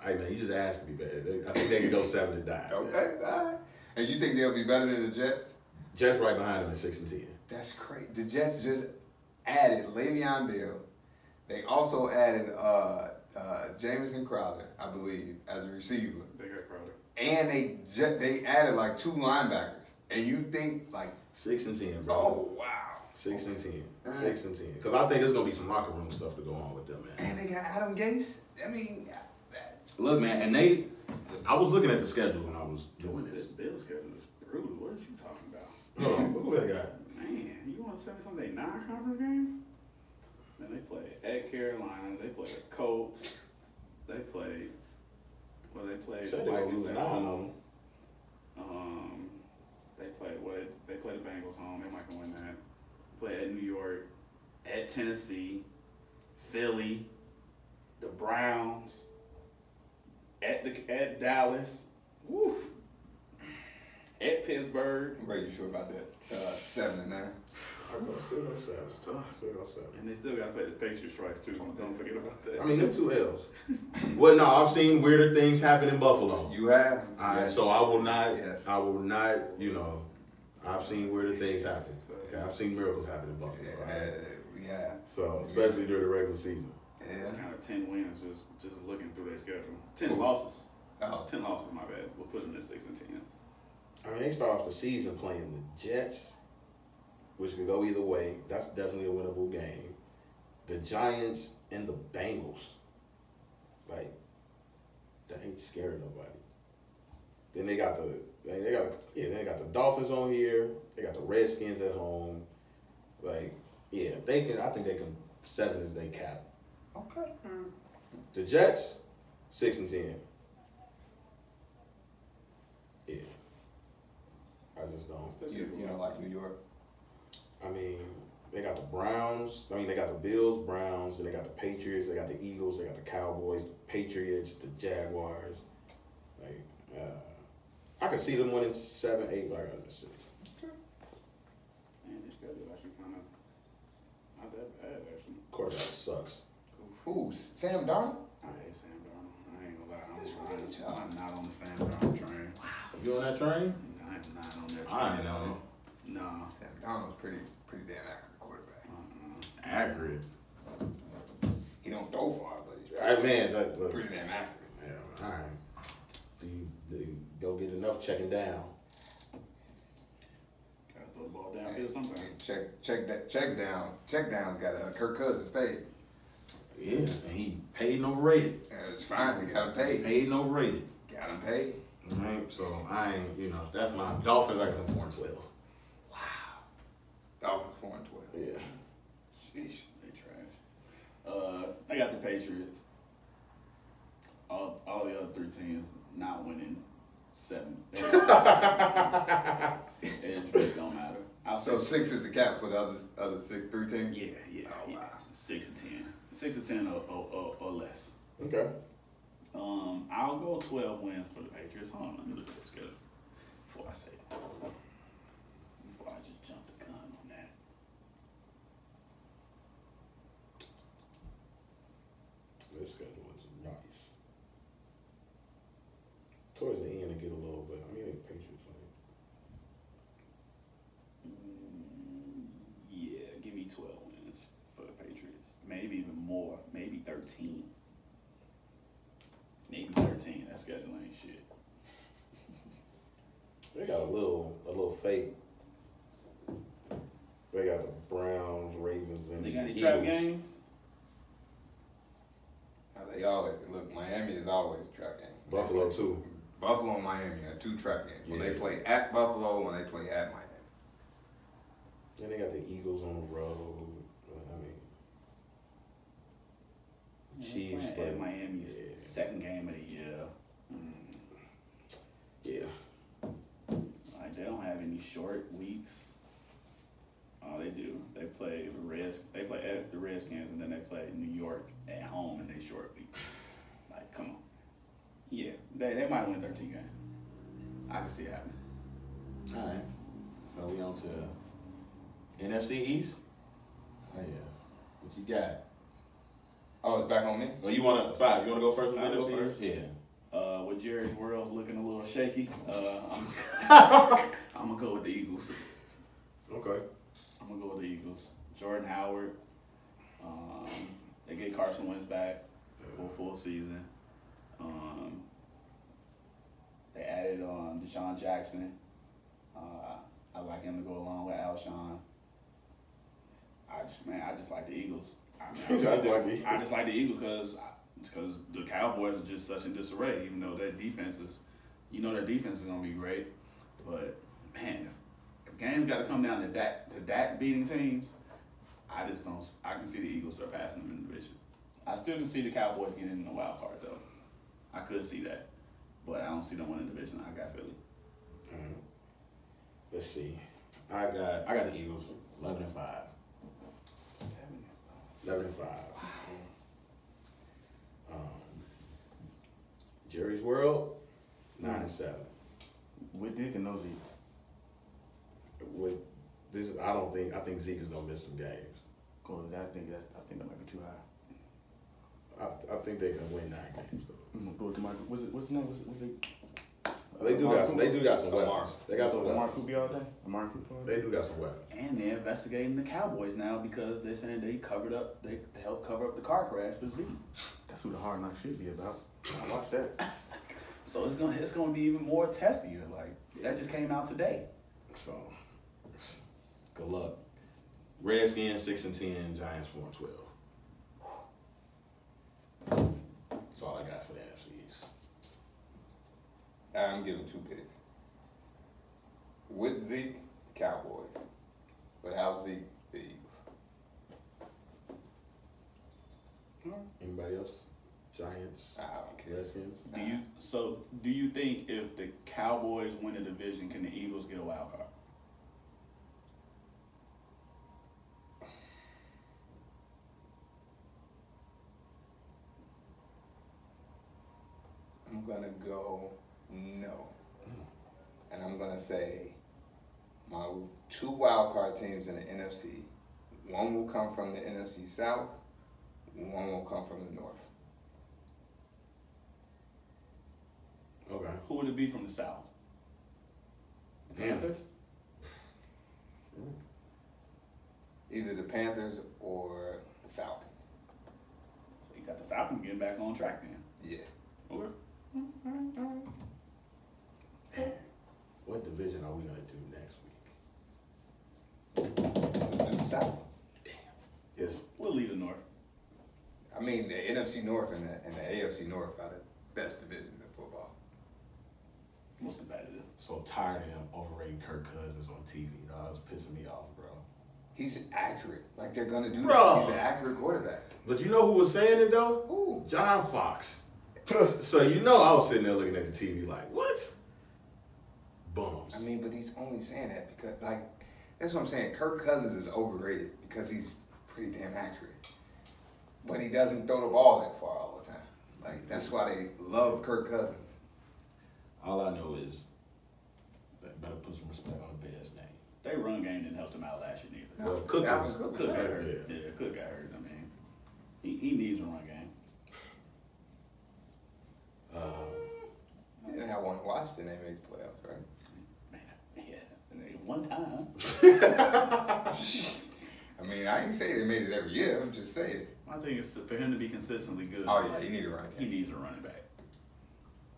Hey man, you just asked me, man. I think they can go 7-9. Okay, all right. And you think they'll be better than the Jets? Jets right behind them at 6-10. That's crazy. The Jets just added Le'Veon Bell. They also added Jamison Crowder, I believe, as a receiver. They got Crowder. And they added like 2 linebackers. And you think like, 6-10, bro. oh wow. 6-10. 6-10. Because I think there's gonna be some locker room stuff to go on with them, man. And they got Adam Gase. I mean, that's Look, man, and I was looking at the schedule when I was doing This this. Bills schedule is brutal. What is you talking about? Hold on, look who they got. Man, you want to send me some of their non-conference games? Then they play at Carolina. They play the Colts. They play. Well, they play Said the they gonna Vikings lose at 9 of home. them. They play what? They play the Bengals home. They might can win that. Play at New York, at Tennessee, Philly, the Browns, at Dallas, woof, at Pittsburgh, Ray, you sure about that? 7-9. Still go 7. and they still got to play the Patriots twice too. Don't forget about that. I mean, them 2 L's. Well, no, I've seen weirder things happen in Buffalo. You have? So I will not. Yes. I will not. You know, I've seen weirder things happen. Okay, I've seen miracles happen in Buffalo. Right? Yeah. So especially during the regular season. It's Yeah. kind of 10 wins just looking through their schedule. 10 losses. Oh. 10 losses, my bad. We'll put them at 6-10. I mean, they start off the season playing the Jets, which could go either way. That's definitely a winnable game. The Giants and the Bengals. Like, that ain't scaring nobody. Then they got the Dolphins on here. They got the Redskins at home. Like, yeah, I think they can 7 is they cap. Okay. The Jets, 6-10. Yeah. I just don't. You don't like New York? I mean, They got the Browns. I mean, they got the Bills, Browns, and they got the Patriots. They got the Eagles. They got the Cowboys, the Patriots, the Jaguars. Like, I could see them winning 7, 8. Like I just said. Man, this schedule actually kind of not that bad, actually. Quarterback sucks. Who? Sam Darnold? I hate Sam Darnold. I ain't gonna lie. I'm not on the Sam Darnold train. You on that train? I am not on that train. I ain't on it. No. Sam Darnold's pretty damn accurate quarterback. Accurate. He don't throw far, but he's Pretty damn accurate. Yeah, all right. Do you go get enough checking down? Gotta throw the ball downfield sometimes. Check down's got Kirk Cousins paid. Yeah, and he paid and overrated. It's fine. We got him paid. Paid and overrated. Got him paid. Right, so I ain't, that's my Dolphins like them 4-12. Wow. Dolphins 4-12. Yeah. Sheesh. They trash. I got the Patriots. All the other 3 teams not winning 7. It just really don't matter. So 6 is the cap for the other 3 teams? Yeah. Oh, wow. 6 or 10. 6 or 10 or less. Okay. I'll go 12 wins for the Patriots. Hold on, let me look at this schedule before I say that. Before I just jump the gun on that. This schedule is nice. Towards the end, it get a little bit. I mean, the Patriots. Yeah, give me 12 wins for the Patriots. Maybe even more. Maybe 13. Maybe 13. That schedule ain't shit. They got a little fake. They got the Browns, Ravens, and They got any Eagles. trap games? They always look. Miami is always a trap game. Buffalo too. Buffalo and Miami are 2 trap games. When they Yeah. play at Buffalo, when they play at Miami. Then they got the Eagles on the road. I mean, Chiefs, At but Miami's yeah. second game of the year. Yeah. Like they don't have any short weeks. Oh, they do. They play They play at the Redskins, and then they play New York at home in their short week. Like, come on. Yeah, they might win 13 games. I can see it happening. All right. So we on to NFC East. Oh yeah. What you got? Oh, it's back on me? Oh, you wanna go first with I'll go NFC first. East? Yeah. With Jerry's world looking a little shaky, I'm gonna go with the Eagles. Okay. I'm gonna go with the Eagles. Jordan Howard. They get Carson Wentz back for a full season. They added Deshaun Jackson. I like him to go along with Alshon. I just like the Eagles. I just like the Eagles because the Cowboys are just such in disarray. Even though their defense is, their defense is gonna be great. But man, if games got to come down to that beating teams, I can see the Eagles surpassing them in the division. I still can see the Cowboys getting in the wild card though. I could see that, but I don't see them winning the division. I got Philly. Let's see. I got the Eagles 11-5. 11-5. Jerry's World 9-7. With Dick and no Zeke. With this, I think Zeke is gonna miss some games. Cause I think that might be too high. I think they're gonna win 9 games though. I'm gonna go with Mark. What's his name? Was it? They do got some Lamar. weapons. They got some Lamar weapons. Cooper all day. Lamar Cooper all day. They do got some weapons. And they're investigating the Cowboys now because they're saying they helped cover up the car crash for Zeke. That's who the Hard Knock should be about. I watched that. So it's gonna be even more testier. Like that just came out today. So good luck. Redskins 6-10, Giants 4-12. That's all I got for the NFC East. I'm giving 2 picks. With Zeke, the Cowboys. Without Zeke, the Eagles. Anybody else? Giants, I don't care. Redskins. Do you think if the Cowboys win the division, can the Eagles get a wild card? I'm gonna go no, and I'm gonna say my 2 wild card teams in the NFC. One will come from the NFC South. One will come from the North. Okay. Who would it be from the South? The Panthers? Either the Panthers or the Falcons. So you got the Falcons getting back on track then. Yeah. Okay. What division are we gonna do next week? Let's do the South. Yes. We'll leave the North. I mean, the NFC North and the AFC North are the best division in football. Most competitive. So tired of them overrating Kirk Cousins on TV. Dog. That was pissing me off, bro. He's accurate. Like, they're going to do Bro. that. He's an accurate quarterback. But you know who was saying it though? Ooh. John Fox. So you know I was sitting there looking at the TV like, what? Bums. I mean, but he's only saying that because, like, that's what I'm saying. Kirk Cousins is overrated because he's pretty damn accurate. But he doesn't throw the ball that far all the time. Like, that's why they love Kirk Cousins. All I know is that better put some respect on the Bears' name. Their run game didn't help them out last year neither. Well, Cook Dalvin was- Cook Cook got yeah. hurt. Yeah, Cook got hurt. I mean, he needs a run game. They didn't have one in Washington. They made the playoffs, right? Man, yeah. And they, one time. I mean, I ain't say they made it every year. I'm just saying. I think it's for him to be consistently good. Oh, yeah, he need a running He game. needs a running back.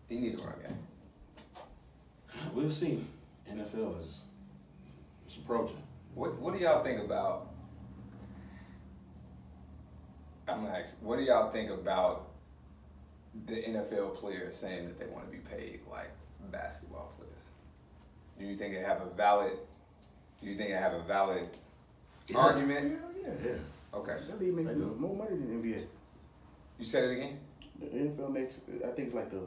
He need a run game. We'll see. NFL is approaching. What do y'all think about? I'm gonna ask. What do y'all think about the NFL players saying that they want to be paid like basketball players? Do you think they have a valid? Do you think they have a valid argument? Yeah. Okay. That league makes more money than the NBA. You said it again. The NFL makes, I think it's like the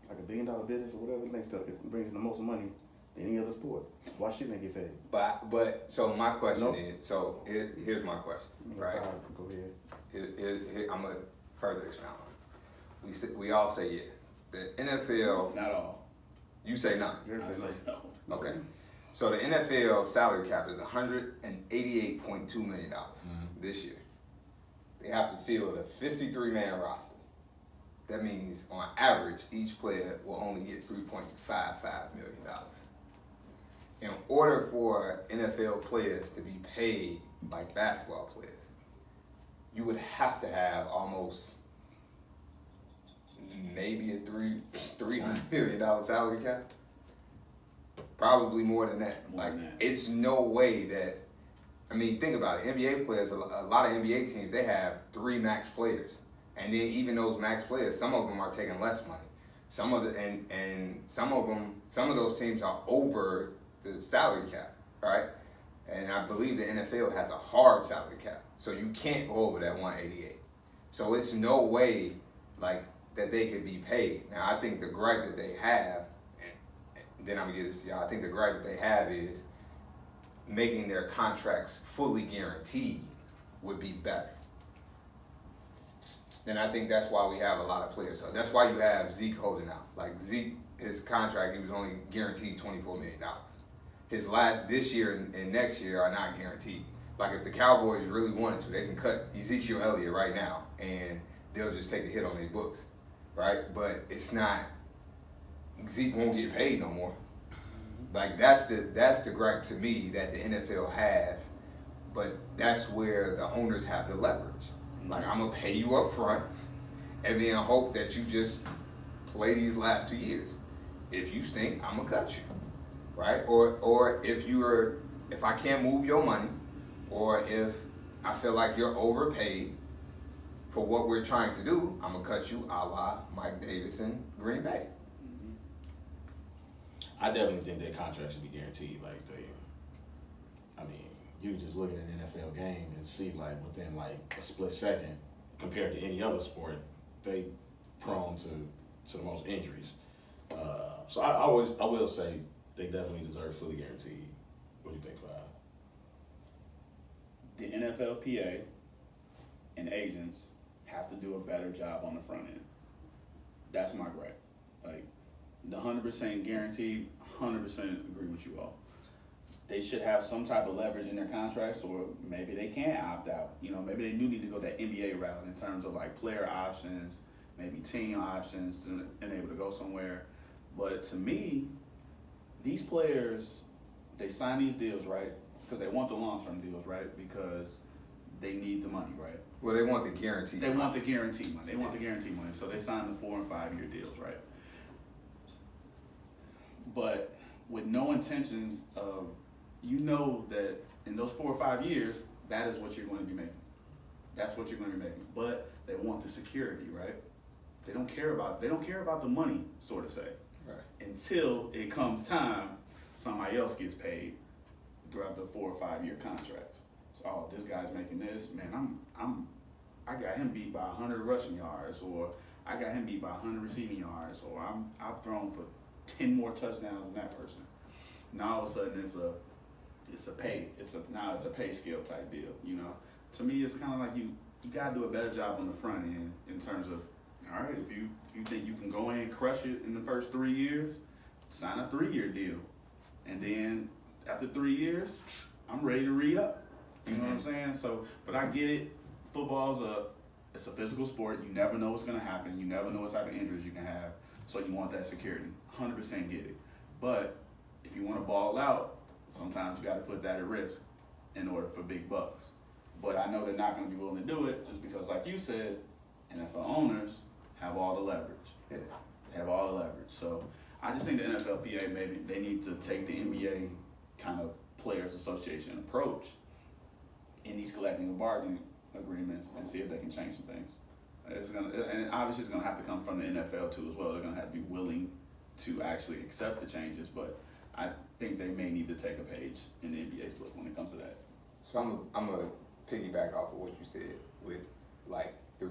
like $1 billion business or whatever. It brings in the most money than any other sport. Why shouldn't they get paid? But so my question Nope. is, so here's my question, right? Go ahead. Here, I'm gonna further expound on it. We all say yeah. The NFL, Not all. you say none. You're I saying say no. no. Okay. So the NFL salary cap is $188.2 million this year. They have to field a 53-man roster. That means, on average, each player will only get $3.55 million. In order for NFL players to be paid like basketball players, you would have to have almost maybe a $300 million salary cap. Probably more than that. More Like, than that. it's no way that. I mean, think about it. NBA players, a lot of NBA teams, they have 3 max players, and then even those max players, some of them are taking less money. Some of the and some of those teams are over the salary cap, right? And I believe the NFL has a hard salary cap, so you can't go over that 188. So it's no way like that they could be paid. Now I think the gripe that they have, and then I'm gonna give this to y'all. I think the gripe that they have is making their contracts fully guaranteed would be better. And I think that's why we have a lot of players. So that's why you have Zeke holding out. Like Zeke, his contract, he was only guaranteed $24 million. His this year and next year are not guaranteed. Like if the Cowboys really wanted to, they can cut Ezekiel Elliott right now and they'll just take the hit on their books, right? But it's not, Zeke won't get paid no more. Like that's the gripe to me that the NFL has, but that's where the owners have the leverage. Like I'm gonna pay you up front, and then hope that you just play these last 2 years. If you stink, I'm gonna cut you, right? Or if I can't move your money, or if I feel like you're overpaid for what we're trying to do, I'm gonna cut you, a la Mike Davis in Green Bay. I definitely think that contract should be guaranteed. Like I mean, you just look at an NFL game and see like within like a split second, compared to any other sport, they prone to the most injuries. So I will say they definitely deserve fully guaranteed. What do you think, Five? The NFLPA and agents have to do a better job on the front end. That's my gripe. Like, the 100% guaranteed, 100% agree with you all. They should have some type of leverage in their contracts, or maybe they can opt out. You know, maybe they do need to go that NBA route in terms of like player options, maybe team options, to enable to go somewhere. But to me, these players, they sign these deals, right? Because they want the long-term deals, right? Because they need the money, right? Well, they want the guarantee. They want the guarantee money. They want the guarantee money. So they sign the 4 and 5 year deals, right? But with no intentions of, you know that in those 4 or 5 years, that is what you're going to be making. That's what you're going to be making. But they want the security, right? They don't care about the money, sort of say. Right. Until it comes time, somebody else gets paid throughout the 4 or 5 year contracts. So, oh, this guy's making this, man, I got him beat by 100 rushing yards, or I got him beat by 100 receiving yards, or I've thrown for 10 more touchdowns than that person. Now all of a sudden it's a pay scale type deal, you know. To me, it's kind of like you got to do a better job on the front end in terms of, all right, if you think you can go in and crush it in the first 3 years, sign a 3-year deal, and then after 3 years, I'm ready to re-up. You know what I'm saying? So, but I get it. Football's it's a physical sport. You never know what's gonna happen. You never know what type of injuries you can have. So you want that security. 100% get it. But if you want to ball out, sometimes you got to put that at risk in order for big bucks. But I know they're not going to be willing to do it just because, like you said, NFL owners have all the leverage. Yeah. They have all the leverage. So I just think the NFLPA, maybe they need to take the NBA kind of Players Association approach in these collective bargaining agreements and see if they can change some things. And obviously it's going to have to come from the NFL too as well. They're going to have to be willing to actually accept the changes, but I think they may need to take a page in the NBA's book when it comes to that. So I'm gonna piggyback off of what you said with like the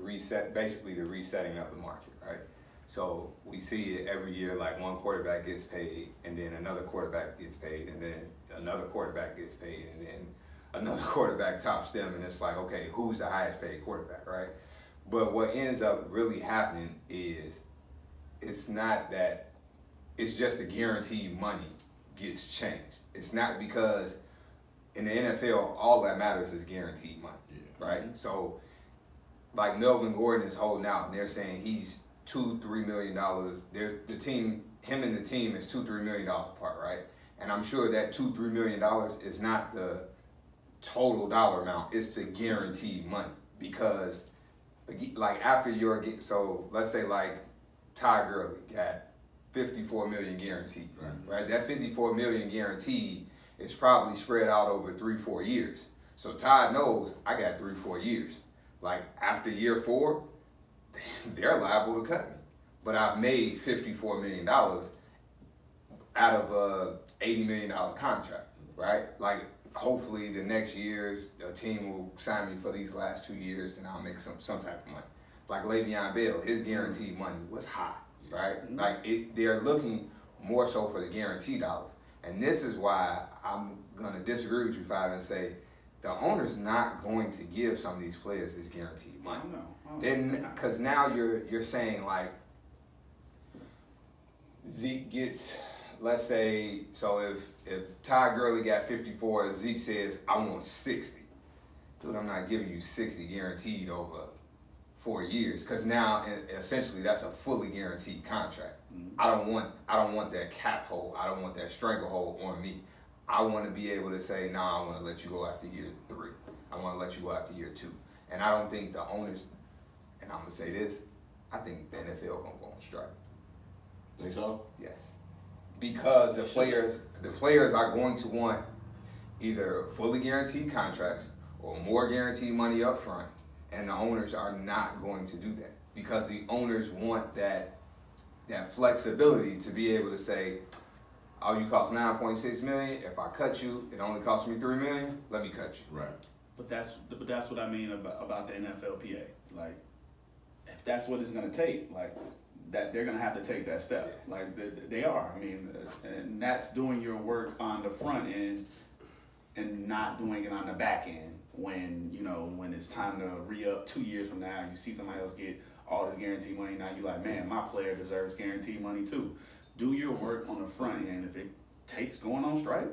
basically the resetting of the market, right? So we see it every year, like one quarterback gets paid, and then another quarterback gets paid, and then another quarterback gets paid, and then another quarterback tops them, and it's like, okay, who's the highest paid quarterback, right? But what ends up really happening is it's not that, it's just the guaranteed money gets changed. It's not because in the NFL, all that matters is guaranteed money, right? So like Melvin Gordon is holding out, and they're saying he's $2-3 million. The team, him and the team is $2-3 million apart, right? And I'm sure that $2-3 million is not the total dollar amount; it's the guaranteed money. Because, like so let's say like Ty Gurley got $54 million guaranteed, right? That $54 million guaranteed is probably spread out over 3-4 years. So Ty knows I got 3-4 years. Like after year 4, they're liable to cut me. But I've made $54 million out of a $80 million contract, right? Like hopefully the next year's a team will sign me for these last 2 years and I'll make some type of money. Like Le'Veon Bell, his guaranteed money was high, right? Like they're looking more so for the guaranteed dollars. And this is why I'm gonna disagree with you, Five, and say the owner's not going to give some of these players this guaranteed money. Then, because now you're saying like Zeke gets, let's say, so if Ty Gurley got 54, Zeke says I want 60. Dude, I'm not giving you 60 guaranteed over 4 years, because now essentially that's a fully guaranteed contract. I don't want that cap hold. I don't want that stranglehold on me. I want to be able to say, nah, I want to let you go after year 3. I want to let you go after year 2. And I don't think the owners, and I'm gonna say this, I think the NFL gonna go on strike. Think so? Yes, because the players are going to want either fully guaranteed contracts or more guaranteed money up front. And the owners are not going to do that because the owners want that flexibility to be able to say, oh, you cost $9.6 million. If I cut you, it only costs me $3 million. Let me cut you. Right. But that's what I mean about the NFLPA. Like, if that's what it's gonna take, like that they're gonna have to take that step. Like they are. I mean, and that's doing your work on the front end and not doing it on the back end. When it's time to re-up 2 years from now, you see somebody else get all this guaranteed money. Now you like, man, my player deserves guaranteed money too. Do your work on the front end. If it takes going on strike,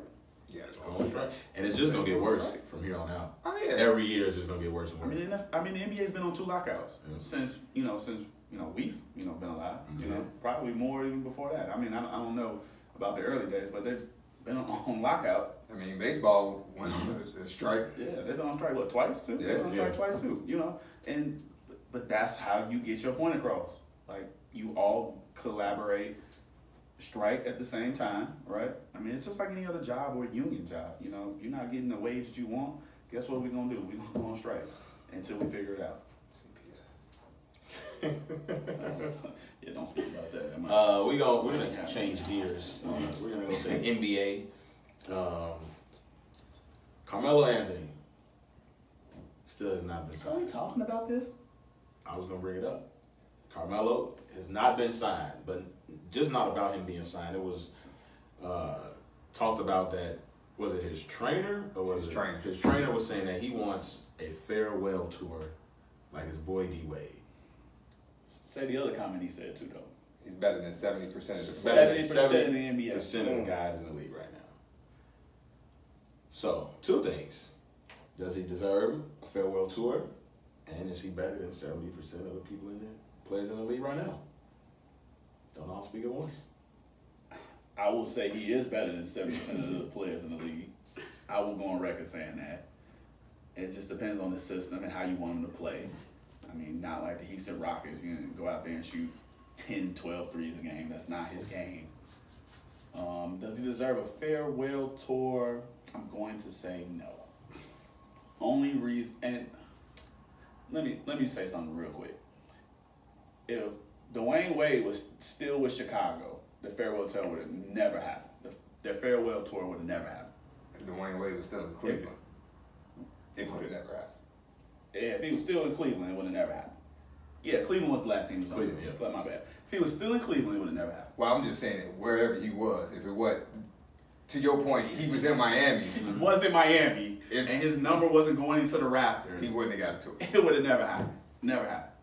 Yeah, Go on strike. And it's just gonna get worse from here on out. Oh yeah. Every year it's just gonna get worse and I worse. mean, the NBA's been on 2 lockouts Yeah. since we've been alive. You Yeah. know, probably more even before that. I mean, I don't know about the early days, but they've been on lockout. I mean, baseball went on a strike. Yeah, they've been on strike twice too. Yeah. They've been on strike Yeah. twice too. You know, but that's how you get your point across. Like you all collaborate, strike at the same time, right? I mean, it's just like any other job or union job. You know, if you're not getting the wage that you want, guess what we're gonna do? We're gonna go on strike until we figure it out. Yeah, don't speak about that. We're gonna change gears. We're gonna go to the NBA. Carmelo Anthony still has not been Are we signed. talking about this? I was gonna bring it up. Carmelo has not been signed, but just not about him being signed. It was talked about that. Was it his trainer or was His it trainer. His trainer was saying that he wants a farewell tour, like his boy D Wade. Say the other comment he said too, though. He's better than 70% of the Better than 70% in the NBA. Percent of the guys in the league right now. So, 2 things. Does he deserve a farewell tour? And is he better than 70% of the people in there, players in the league right now? Don't all speak at once. I will say he is better than 70% of the players in the league. I will go on record saying that. It just depends on the system and how you want him to play. I mean, not like the Houston Rockets. You can go out there and shoot 10, 12 threes a game. That's not his game. Does he deserve a farewell tour? I'm going to say no. Only reason, and let me say something real quick. If Dwayne Wade was still with Chicago, the farewell tour would have never happened. The farewell tour would have never happened. If Dwayne Wade was still in Cleveland, it would have never happened. If he was still in Cleveland, it would have never happened. Yeah, Cleveland was the last team. Cleveland, yeah. My bad. If he was still in Cleveland, it would have never happened. Well, I'm just saying that wherever he was, if it was, to your point, he was in Miami, If he was in Miami If- and his number wasn't going into the rafters, he wouldn't have got to it. it would have never happened. Never happened.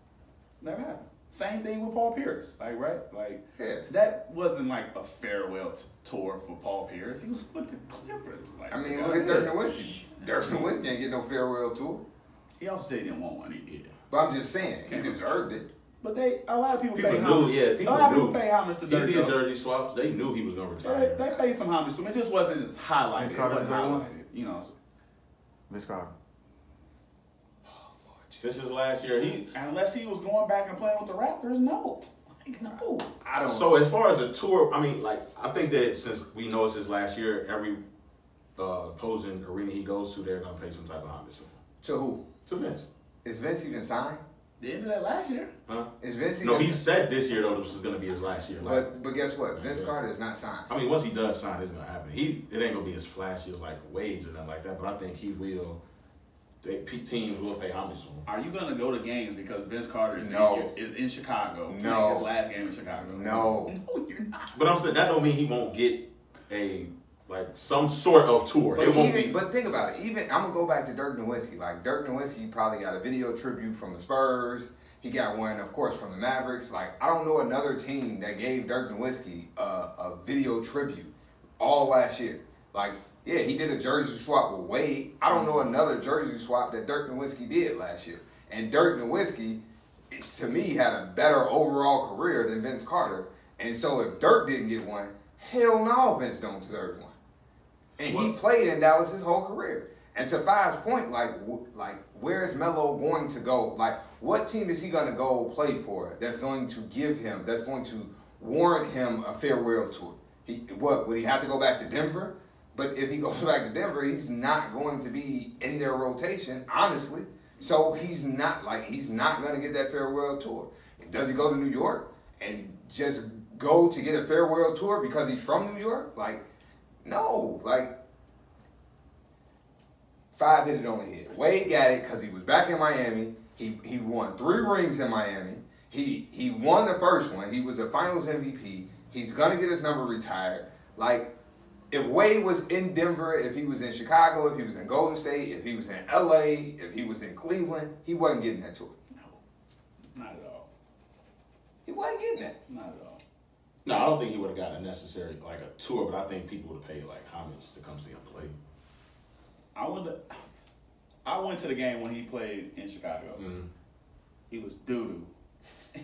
Never happened. Same thing with Paul Pierce. Like, right? Like, Yeah. that wasn't like a farewell tour for Paul Pierce. He was with the Clippers. Like, I mean, for look at God's Dirk sake. Nowitzki. Dirk Nowitzki ain't get no farewell tour. He also said he didn't want one either. Yeah. But I'm just saying, he deserved it. But a lot of people People pay knew, homage. yeah, people a lot of knew. people pay homage to He Dirk. did though. jersey swaps. They knew he was gonna They retire. paid some homage to him. It just wasn't as highlighted. Vince It Carter wasn't deserved one? highlighted. You know. Vince Carter. This is last year. Unless he was going back and playing with the Raptors, no. Like, no. I don't. So as far as a tour, I mean, like, I think that since we know it's his last year, every opposing arena he goes to, they're gonna pay some type of homage to him. To who? To Vince, Is Vince even signed? They did that last year. huh? Is Vince even No, he said this year though this is gonna be his last year. Like, But guess what? Vince Carter is not signed. I mean, once he does sign, it's gonna happen. It ain't gonna be as flashy as like Wade or nothing like that. But I think he will. Teams will pay homage to him. Are you gonna go to games because Vince Carter is No. in Chicago? No. Playing his last game in Chicago. No. No, you're not. But I'm saying that don't mean he won't get some sort of tour. But It won't even, be. but think about it. Even I'm gonna go back to Dirk Nowitzki. Like Dirk Nowitzki probably got a video tribute from the Spurs. He got one, of course, from the Mavericks. Like I don't know another team that gave Dirk Nowitzki a video tribute all last year. Like yeah, he did a jersey swap with Wade. I don't know another jersey swap that Dirk Nowitzki did last year. And Dirk Nowitzki, to me, had a better overall career than Vince Carter. And so if Dirk didn't get one, hell no, Vince don't deserve one. And he played in Dallas his whole career. And to Five's point, like where is Melo going to go? Like, what team is he going to go play for that's going to give him, that's going to warrant him a farewell tour? Would he have to go back to Denver? But if he goes back to Denver, he's not going to be in their rotation, honestly. So he's not going to get that farewell tour. Does he go to New York and just go to get a farewell tour because he's from New York? Like, no. Like, Five hit it on the head. Wade got it because he was back in Miami. He won 3 rings in Miami. He won the first one. He was a Finals MVP. He's gonna get his number retired. Like, if Wade was in Denver, if he was in Chicago, if he was in Golden State, if he was in LA, if he was in Cleveland, he wasn't getting that tour. No, not at all. He wasn't getting that. Not at all. No, I don't think he would have got a necessary like a tour, but I think people would have paid like homage to come see him play. I went to the game when he played in Chicago. Mm-hmm. He was doo-doo.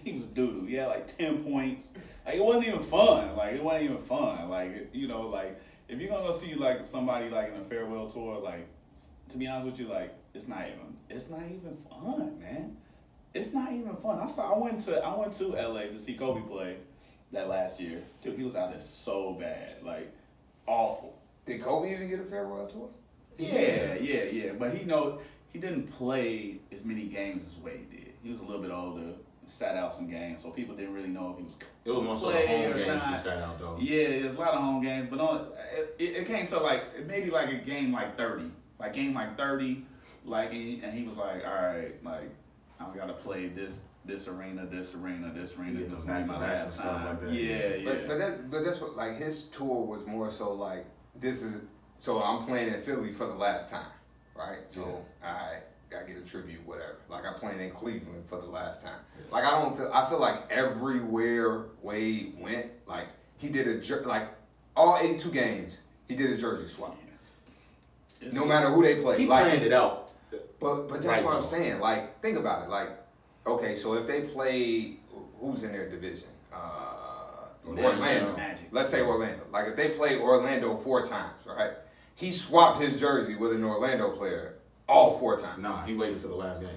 He was doo-doo. He had like 10 points. Like, it wasn't even fun. Like, if you're gonna go see like somebody like in a farewell tour, like, to be honest with you, like, it's not even fun, man. It's not even fun. I went to LA to see Kobe play that last year. Dude, he was out there so bad. Like, awful. Did Kobe even get a farewell tour? Yeah. But he didn't play as many games as Wade did. He was a little bit older, sat out some games, so people didn't really know if he was. It was most of the home games he sat out though. Yeah, there's a lot of home games, but it came to like maybe like a game like 30, like game like 30, like and he was like, all right, like I gotta play this arena. This Get this those might be my back-to-backs and last stuff time. like that. Yeah. But that's what, like, his tour was more so like, so I'm playing in Philly for the last time, right? So I get a tribute, whatever. Like, I'm playing in Cleveland for the last time. Like, I feel like everywhere Wade went, like, he did like, all 82 games, he did a jersey swap. No matter who they played. He like, planned it out. But that's Right, what I'm though. saying. Like, think about it. Like, okay, so if they play, who's in their division? Orlando. Magic. Let's say Orlando. Like, if they play Orlando 4 times, right? He swapped his jersey with an Orlando player all 4 times. Nah, he waited till the last game.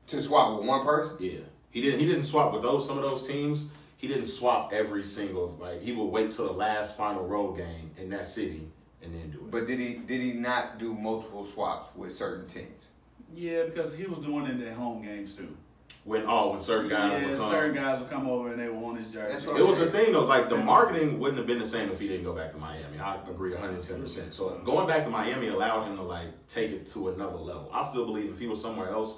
To swap with one person? Yeah, he didn't swap with some of those teams. He didn't swap every single, like, he would wait till the last final road game in that city and then do it. But did he not do multiple swaps with certain teams? Yeah, because he was doing it in home games too. When certain guys would come. certain guys would come over and they would want his jersey. That's what It was a thing though, like the marketing wouldn't have been the same if he didn't go back to Miami. I agree 110%. So going back to Miami allowed him to like take it to another level. I still believe if he was somewhere else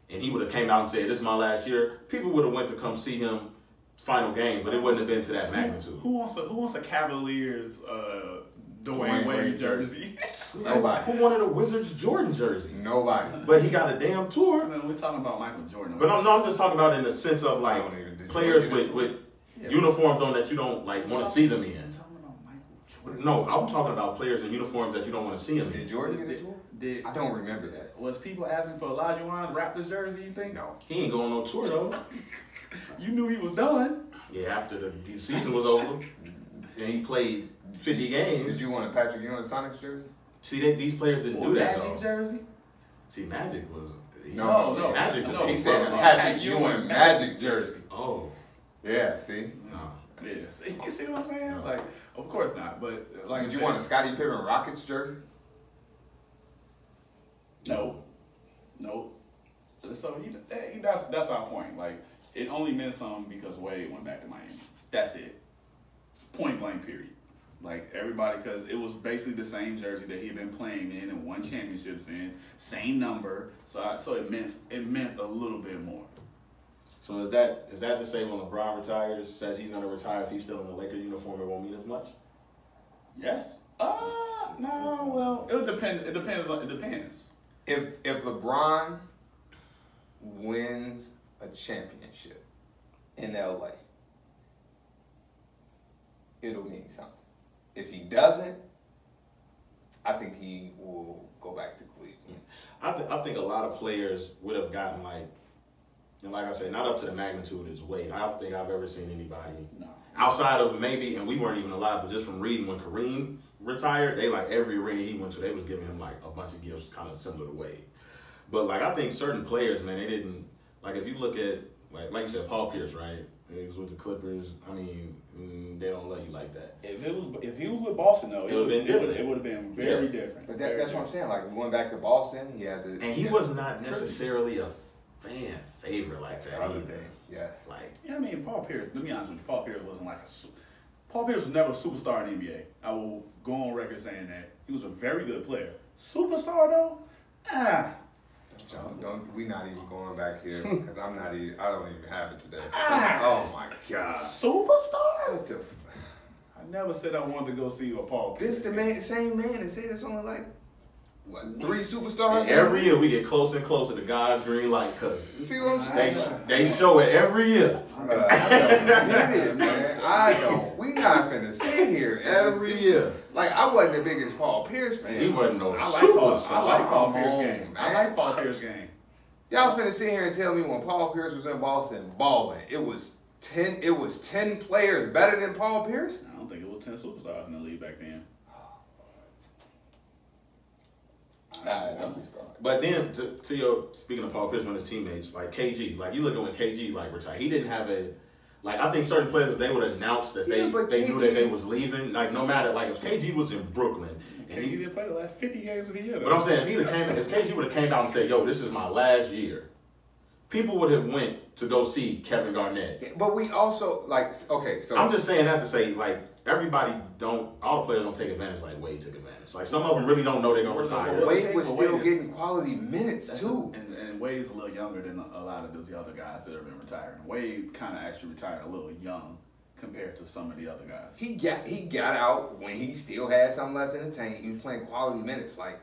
and he would have came out and said, "This is my last year," people would have went to come see him final game, but it wouldn't have been to that magnitude. Who wants a Cavaliers Dwayne Wade jersey? Nobody. Who wanted a Wizards Jordan jersey? Nobody. But he got a damn I tour. mean, we're talking about Michael Jordan. But I'm just talking about in the sense of like I don't even- players with Yeah. uniforms on that you don't like want to see them in. We're talking about Michael Jordan. No, I'm talking about players in uniforms that you don't want to see them Did in. Jordan get a tour? Did I don't remember that. was people asking for Olajuwon's Raptors jersey? You think? No. He ain't going on tour though. You knew he was done. Yeah, after the season was over and he played 50 games. Did you want a Patrick Ewing Sonics jersey? See, these players didn't Or do that Magic though. jersey? See, Magic was No, Magic just no, He came said from- a Pat Patrick Ewing Ewing Magic jersey. Oh, Yeah, see? no. Yeah. See, you see what I'm saying? No. Like, of course not. But like, Did you want a Scottie Pippen Rockets jersey? No. So that's our point. Like, it only meant something because Wade went back to Miami. That's it. Point blank. Period. Like everybody, because it was basically the same jersey that he had been playing in and won championships in, same number. So it meant a little bit more. So is that to say when LeBron retires, says he's gonna retire if he's still in the Laker uniform, it won't mean as much? Yes. No. Well, it depends. It depends. If LeBron wins a championship in LA, it'll mean something. If he doesn't, I think he will go back to Cleveland. I think a lot of players would have gotten and like I said, not up to the magnitude as Wade. I don't think I've ever seen anybody No. outside of maybe, and we weren't even alive, but just from reading when Kareem retired, they like every arena he went to, they was giving him like a bunch of gifts kind of similar to Wade. But like I think certain players, man, they didn't like if you look at like you said, Paul Pierce, right? He was with the Clippers. I mean, they don't love you like that. If he was with Boston though, It would've been different. It would have been very different. But that's what I'm saying. Like, we went back to Boston, he had to. And he was not necessarily a fan favorite like that Other either. thing, yes. Like Yeah, I mean, Paul Pierce. Let me be honest with you. Paul Pierce wasn't like Paul Pierce was never a superstar in the NBA. I will go on record saying that he was a very good player. Superstar though, We not even going back here because I don't even have it today. Ah. Oh my God. superstar. What the? I never said I wanted to go see a Paul Pierce. This the same man that said it's only like what, 3 superstars? Every year we get closer and closer to God's green light cousins. See what I'm saying? They show it every year. I don't get it, man. I don't. We not finna sit here Every year. Like, I wasn't the biggest Paul Pierce fan. He wasn't no I like Paul Come Pierce on, game. I man. like Paul Pierce game. Y'all finna sit here and tell me when Paul Pierce was in Boston balling, it was 10 players better than Paul Pierce? I don't think it was 10 superstars in the league back then. Alright, I'm just going. But then, to your, speaking of Paul Pierce and his teammates, like KG, like you look at when KG like retired, he didn't have a, like I think certain players, they would announce that they knew that they was leaving. Like no matter, like if KG was in Brooklyn, and KG didn't play the last 50 games of the year. But I'm saying if KG would have came out and said, "Yo, this is my last year," people would have went to go see Kevin Garnett. Yeah, but we also, like, okay, so. I'm just saying that to say, like, everybody all the players don't take advantage like Wade took advantage. Like, some of them really don't know they're going to retire. But Wade was still getting quality minutes, too. And Wade's a little younger than a lot of those other guys that have been retiring. Wade kind of actually retired a little young compared to some of the other guys. He got out when he still had something left in the tank. He was playing quality minutes. Like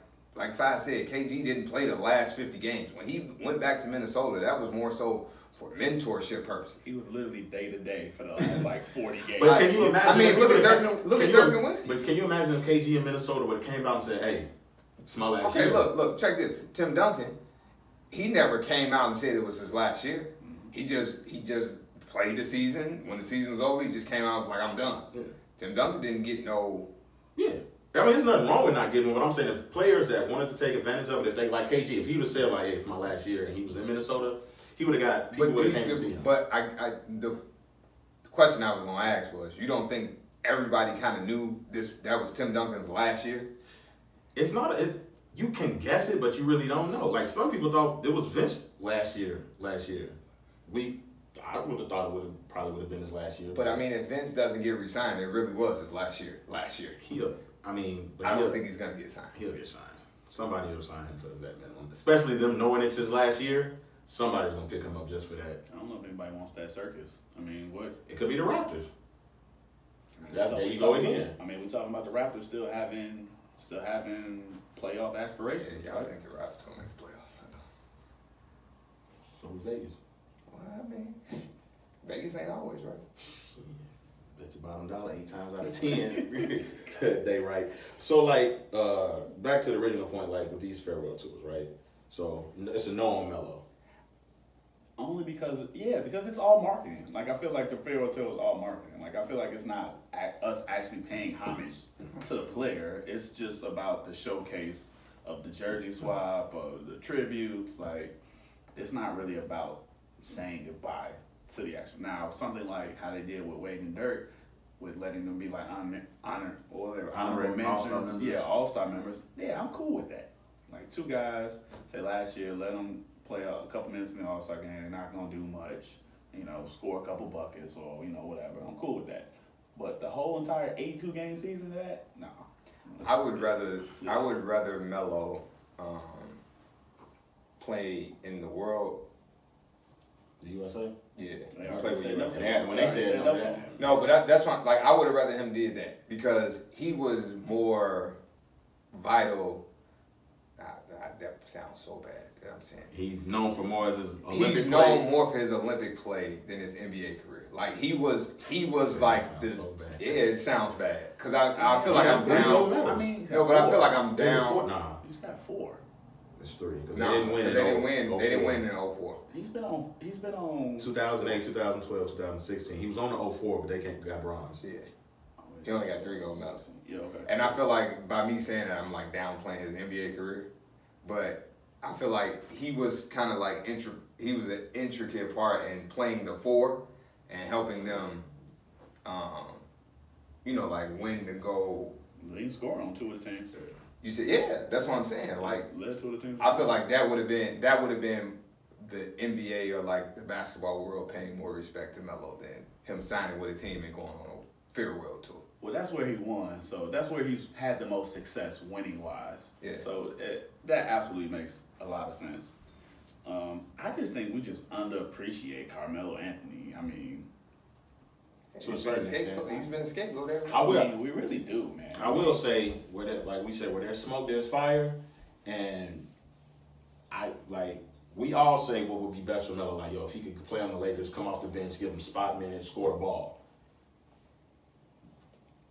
Fi said, KG didn't play the last 50 games. When he went back to Minnesota, that was more so for mentorship purposes. He was literally day to day for the last like 40 games. But can you imagine? I mean, if look he at would've- Dirk Nowitzki. But can you imagine if KG in Minnesota would have came out and said, "Hey, it's my last Okay, year"? look, check this. Tim Duncan, he never came out and said it was his last year. He just played the season. When the season was over, he just came out and was like, "I'm done." Yeah. Tim Duncan didn't get no. Yeah. I mean, there's nothing wrong with not getting one, but I'm saying if players that wanted to take advantage of it, if they like KG, if he would have said like, "Hey, it's my last year," and he was in Minnesota, he would have got people would have came to see him. But the question I was gonna ask was, you don't think everybody kind of knew that was Tim Duncan's last year? It's not. You can guess it, but you really don't know. Like some people thought it was Vince last year. I would have thought it probably would have been his last year. But I mean, if Vince doesn't get re-signed, it really was his last year. I don't think he's gonna get signed. He'll get signed. Somebody will sign him for the vet minimum. Especially them knowing it's his last year. Somebody's gonna pick him up just for that. I don't know if anybody wants that circus. I mean, what? It could be the Raptors. There you we go talking again. about- I mean, we're talking about the Raptors still having playoff aspirations. Yeah, I think the Raptors gonna make the playoffs. So Vegas. Well, I mean, Vegas ain't always right. Bet your bottom dollar 8 times out of 10. They right. So like, back to the original point, like with these farewell tours, right? So it's a no on Melo. Only because it's all marketing. Like I feel like the farewell tour is all marketing. Like I feel like it's not us actually paying homage to the player. It's just about the showcase of the jersey swap, of the tributes. Like it's not really about saying goodbye to the actual. Now something like how they did with Wade and Dirk, with letting them be like honor or whatever, honorary All-Star mentions. members. Yeah, all-star members. Yeah, I'm cool with that. Like 2 guys, say last year, let them play a couple minutes in the All-Star game. They're not gonna do much, score a couple buckets or whatever. I'm cool with that. But the whole entire 82 game season of that, no. I would rather Melo play in the world. The USA? Yeah, They play already with said no USA. to Yeah, when they said no, no that- to him. No, but that's why. Like, I would have rather him did that because he was more vital. That sounds so bad that I'm saying. He's known for more as his Olympic He's play. known more for his Olympic play than his NBA career. Like he was like the. Sounds so bad. Yeah, it sounds bad because I feel like He I'm has 3 gold down. medals. I mean, No, but I feel like I'm down. Nah, he's got 4. it's 3. 'Cause No, they didn't win. they didn't win. They didn't 04. win in 04. He's been on 2008, 2012, 2016. He was on the 04, but they got bronze. Yeah, he only got 3 gold medals. Yeah, okay. And I feel like by me saying that, I'm like downplaying his NBA career, but I feel like he was kind of like he was an intricate part in playing the 4 and helping them, like win the goal. He scored on 2 of the teams. You said, yeah, that's what I'm saying. Like, led 2 of the teams. I feel like that would have been the NBA or like the basketball world paying more respect to Melo than him signing with a team and going on a farewell tour. Well, that's where he won, so that's where he's had the most success winning-wise. Yeah. So that absolutely makes a lot of sense. I just think we just underappreciate Carmelo Anthony. I mean, To a He's been a certain scapegoat. extent. He's been a scapegoat every I will. we really do, man. I will say, where there's smoke, there's fire. And we all say what would be best for Melo. Like, yo, if he could play on the Lakers, come off the bench, give him spot minutes, score the ball.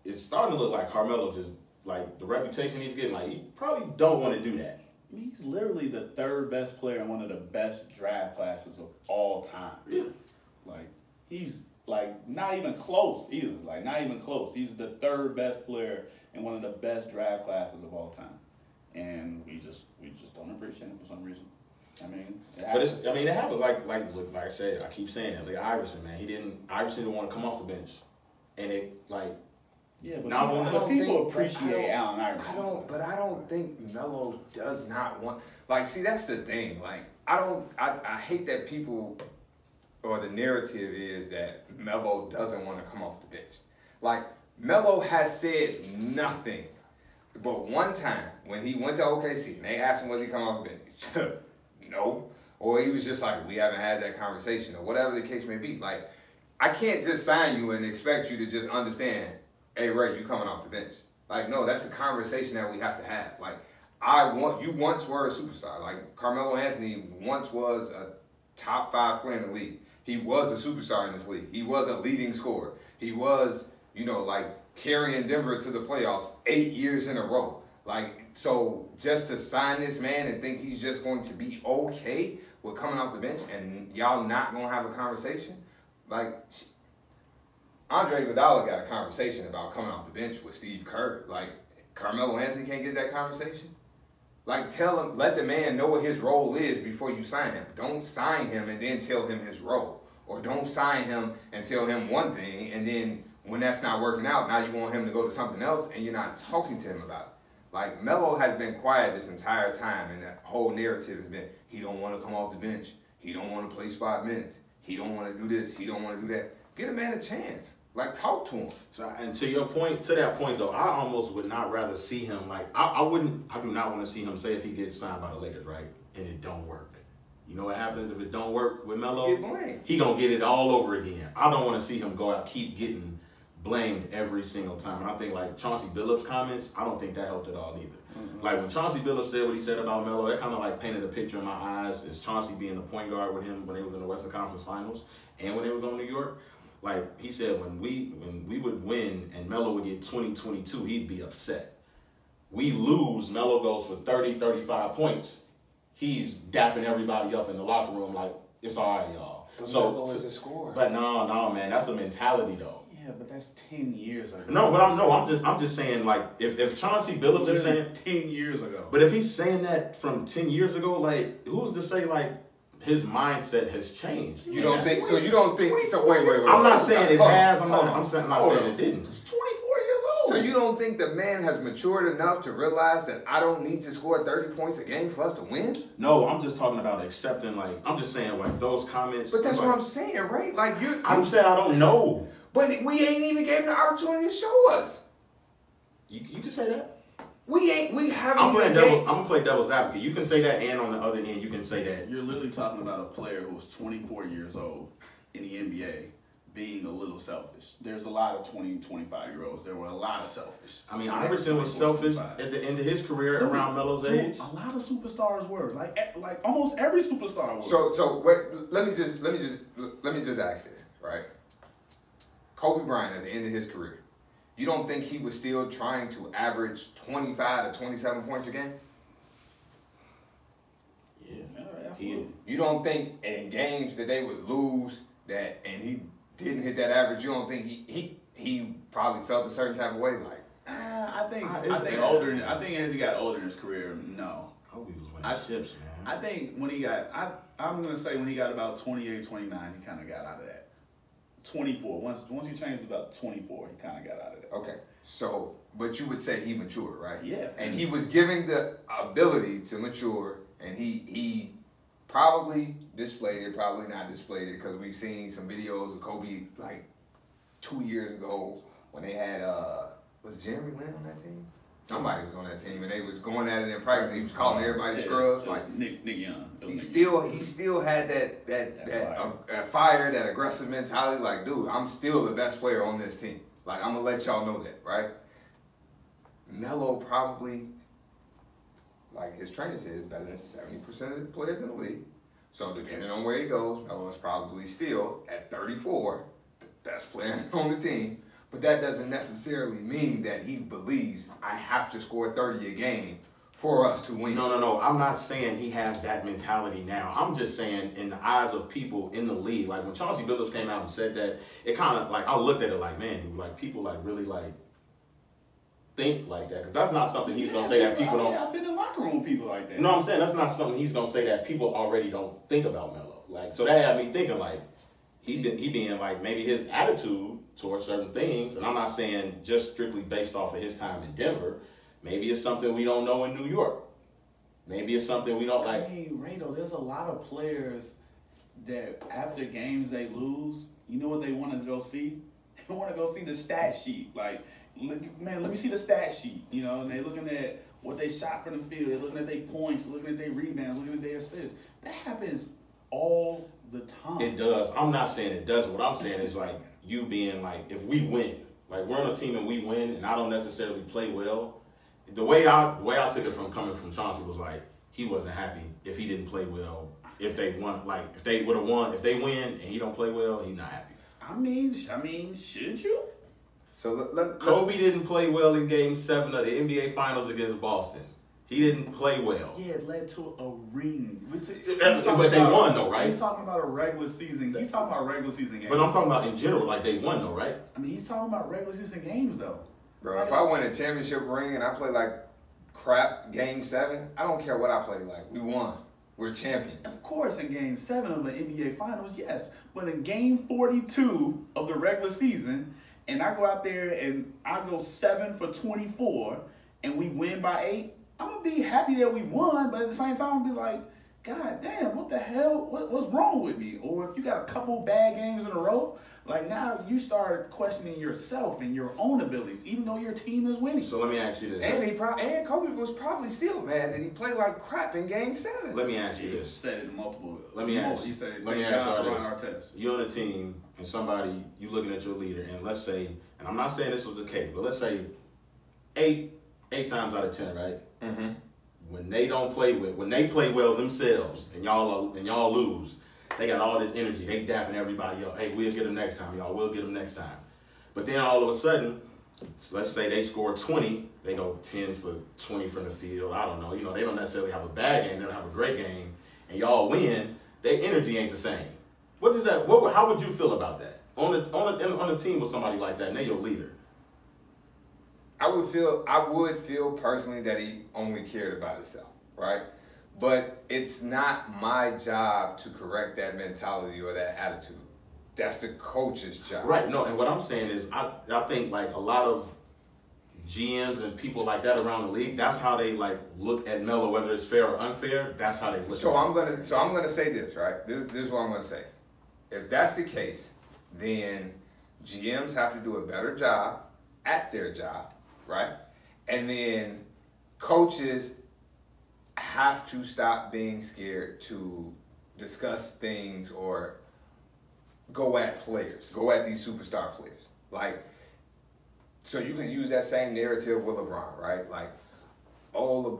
It's starting to look like Carmelo just, like, the reputation he's getting, like, he probably don't want to do that. He's literally the third best player in one of the best draft classes of all time. Yeah. Like, he's, like, not even close either. Like, not even close. He's the third best player in one of the best draft classes of all time. And we just don't appreciate him for some reason. I mean, it happens. But it happens like I said, I keep saying it. Like Iverson, man, Iverson didn't want to come off the bench. And it, like, yeah, but now people appreciate Allen Iverson. I don't think Melo does not want. Like, see, that's the thing. Like, I hate that people, or the narrative is that Melo doesn't want to come off the bench. Like, Melo has said nothing, but one time when he went to OKC and they asked him was he coming off the bench, no, or he was just like, we haven't had that conversation, or whatever the case may be. Like, I can't just sign you and expect you to just understand, hey, Ray, you coming off the bench. Like, no, that's a conversation that we have to have. Like, you once were a superstar. Like, Carmelo Anthony once was a top 5 player in the league. He was a superstar in this league. He was a leading scorer. He was, like, carrying Denver to the playoffs 8 years in a row. Like, so just to sign this man and think he's just going to be okay with coming off the bench and y'all not going to have a conversation? Like, Andre Iguodala got a conversation about coming off the bench with Steve Kerr. Like, Carmelo Anthony can't get that conversation? Like, tell him, let the man know what his role is before you sign him. Don't sign him and then tell him his role. Or don't sign him and tell him one thing, and then when that's not working out, now you want him to go to something else and you're not talking to him about it. Like, Melo has been quiet this entire time, and that whole narrative has been, he don't want to come off the bench. He don't want to play spot minutes. He don't want to do this. He don't want to do that. Get a man a chance. Like, talk to him. So, and to that point though, I almost would not rather see him, like, I do not want to see him, say if he gets signed by the Lakers, right, and it don't work. You know what happens if it don't work with Melo? Get blamed. He gonna get it all over again. I don't want to see him go out, keep getting blamed every single time. And I think, like, Chauncey Billups' comments, I don't think that helped at all either. Mm-hmm. Like, when Chauncey Billups said what he said about Melo, that kind of, like, painted a picture in my eyes as Chauncey being the point guard with him when they was in the Western Conference Finals and when they was on New York. Like, he said when we would win and Melo would get 20, 22, he'd be upset. We lose, Melo goes for 30, 35 points. He's dapping everybody up in the locker room like, it's all right, y'all. But Melo is a scorer. But no, man, that's a mentality, though. Yeah, but that's 10 years ago. No, but I'm just saying, like, if Chauncey Billups is saying 10 years ago. But if he's saying that from 10 years ago, like, who's to say, like, his mindset has changed? You don't think so? You don't think so? Wait. I'm not saying it has. I'm not saying it didn't. He's 24 years old. So you don't think the man has matured enough to realize that I don't need to score 30 points a game for us to win? No, I'm just talking about accepting, like, I'm just saying, like, those comments. But that's like, what I'm saying, right? Like, I'm saying I don't know. But we ain't even gave him the opportunity to show us. You can say that. We haven't. I'm gonna play devil's advocate. You can say that, and on the other end, you can say that. You're literally talking about a player who's 24 years old in the NBA being a little selfish. There's a lot of 20, 25-year-olds. There were a lot of selfish. I mean, Iverson was selfish at the end of his career around Melo's age. A lot of superstars were. Like almost every superstar was. So wait, let me just ask this, right? Kobe Bryant at the end of his career, you don't think he was still trying to average 25 to 27 points a game? Yeah. Absolutely. You don't think in games that they would lose and he didn't hit that average, you don't think he probably felt a certain type of way? Like, I think as he got older in his career, no. Kobe was winning ships, man. I think when he got, I'm going to say when he got about 28, 29, he kind of got out of that. 24. Once he changed about 24, he kind of got out of that. okay, so, but you would say he matured, right? Yeah. And he was given the ability to mature, and he probably displayed it, probably not displayed it, because we've seen some videos of Kobe like 2 years ago when they had, was Jeremy Lin on that team? Somebody was on that team, and they was going at it in practice. He was calling everybody scrubs. Like Nick Young. He still had that fire, that aggressive mentality. Like, dude, I'm still the best player on this team. Like, I'm gonna let y'all know that, right? Melo probably like his trainer said, is better than 70% of the players in the league. So depending on where he goes, Melo is probably still at 34, the best player on the team. But that doesn't necessarily mean that he believes I have to score 30 a game for us to win. No. I'm not saying he has that mentality now. I'm just saying in the eyes of people in the league, like when Chauncey Billups came out and said that, it kind of like, I looked at it like, man, dude, like people like really like think like that. Because that's not something he's going to say that people don't. I've been in the locker room with people like that. You know what I'm saying? That's not something he's going to say that people already don't think about Melo. Like, so that had me thinking like, he being like maybe his attitude towards certain things, and I'm not saying just strictly based off of his time in Denver. Maybe it's something we don't know in New York. Maybe it's something we don't like. Hey, Rado, there's a lot of players that after games they lose, you know what they want to go see? They want to go see the stat sheet. Like, look, man, let me see the stat sheet. You know, and they're looking at what they shot from the field. They're looking at their points, looking at their rebounds, looking at their assists. That happens all the time. It does. I'm not saying it doesn't. What I'm saying is like you being like, if we win, like we're on a team and we win, and I don't necessarily play well. The way I took it from coming from Chauncey was like he wasn't happy if he didn't play well. If they won, like if they would have won, if they win and he don't play well, he's not happy. I mean, should you? So Kobe didn't play well in Game 7 of the NBA Finals against Boston. He didn't play well. Yeah, it led to a ring. But they won though, right? He's talking about a regular season. He's talking about regular season games. But I'm talking about in general, like they won though, right? I mean, he's talking about regular season games though. Bro, if I win a championship ring and I play like crap Game 7, I don't care what I play like. We won. We're champions. Of course, in Game 7 of the NBA Finals, yes. But in Game 42 of the regular season, and I go out there and I go 7 for 24, and we win by 8, I'm going to be happy that we won, but at the same time, I'll be like, God damn, what the hell? What's wrong with me? Or if you got a couple bad games in a row, like now you start questioning yourself and your own abilities, even though your team is winning. So let me ask you this. And Kobe was probably still mad that he played like crap in Game 7. Let me ask you He this. said it multiple. Let me ask He said, let me "Thank ask God y'all for Ron this. Artest." You're on a team and somebody, you looking at your leader, and let's say, and I'm not saying this was the case, but let's say 8 times out of 10, right? Mm-hmm. When they don't play when they play well themselves and y'all lose, they got all this energy. They dapping everybody up. Hey, we'll get them next time, y'all. We'll get them next time. But then all of a sudden, let's say they score 20, they go 10 for 20 from the field. I don't know. You know, they don't necessarily have a bad game. They don't have a great game, and y'all win. Their energy ain't the same. What does that? How would you feel about that on a team with somebody like that? And they're your leader. I would feel personally that he only cared about himself, right? But it's not my job to correct that mentality or that attitude. That's the coach's job. Right. No, and what I'm saying is I think like a lot of GMs and people like that around the league, that's how they like look at Melo, whether it's fair or unfair, that's how they look So at I'm gonna say this, right? This is what I'm gonna say. If that's the case, then GMs have to do a better job at their job, right? And then coaches have to stop being scared to discuss things or go at players, go at these superstar players. Like, so you can use that same narrative with LeBron, right? Like,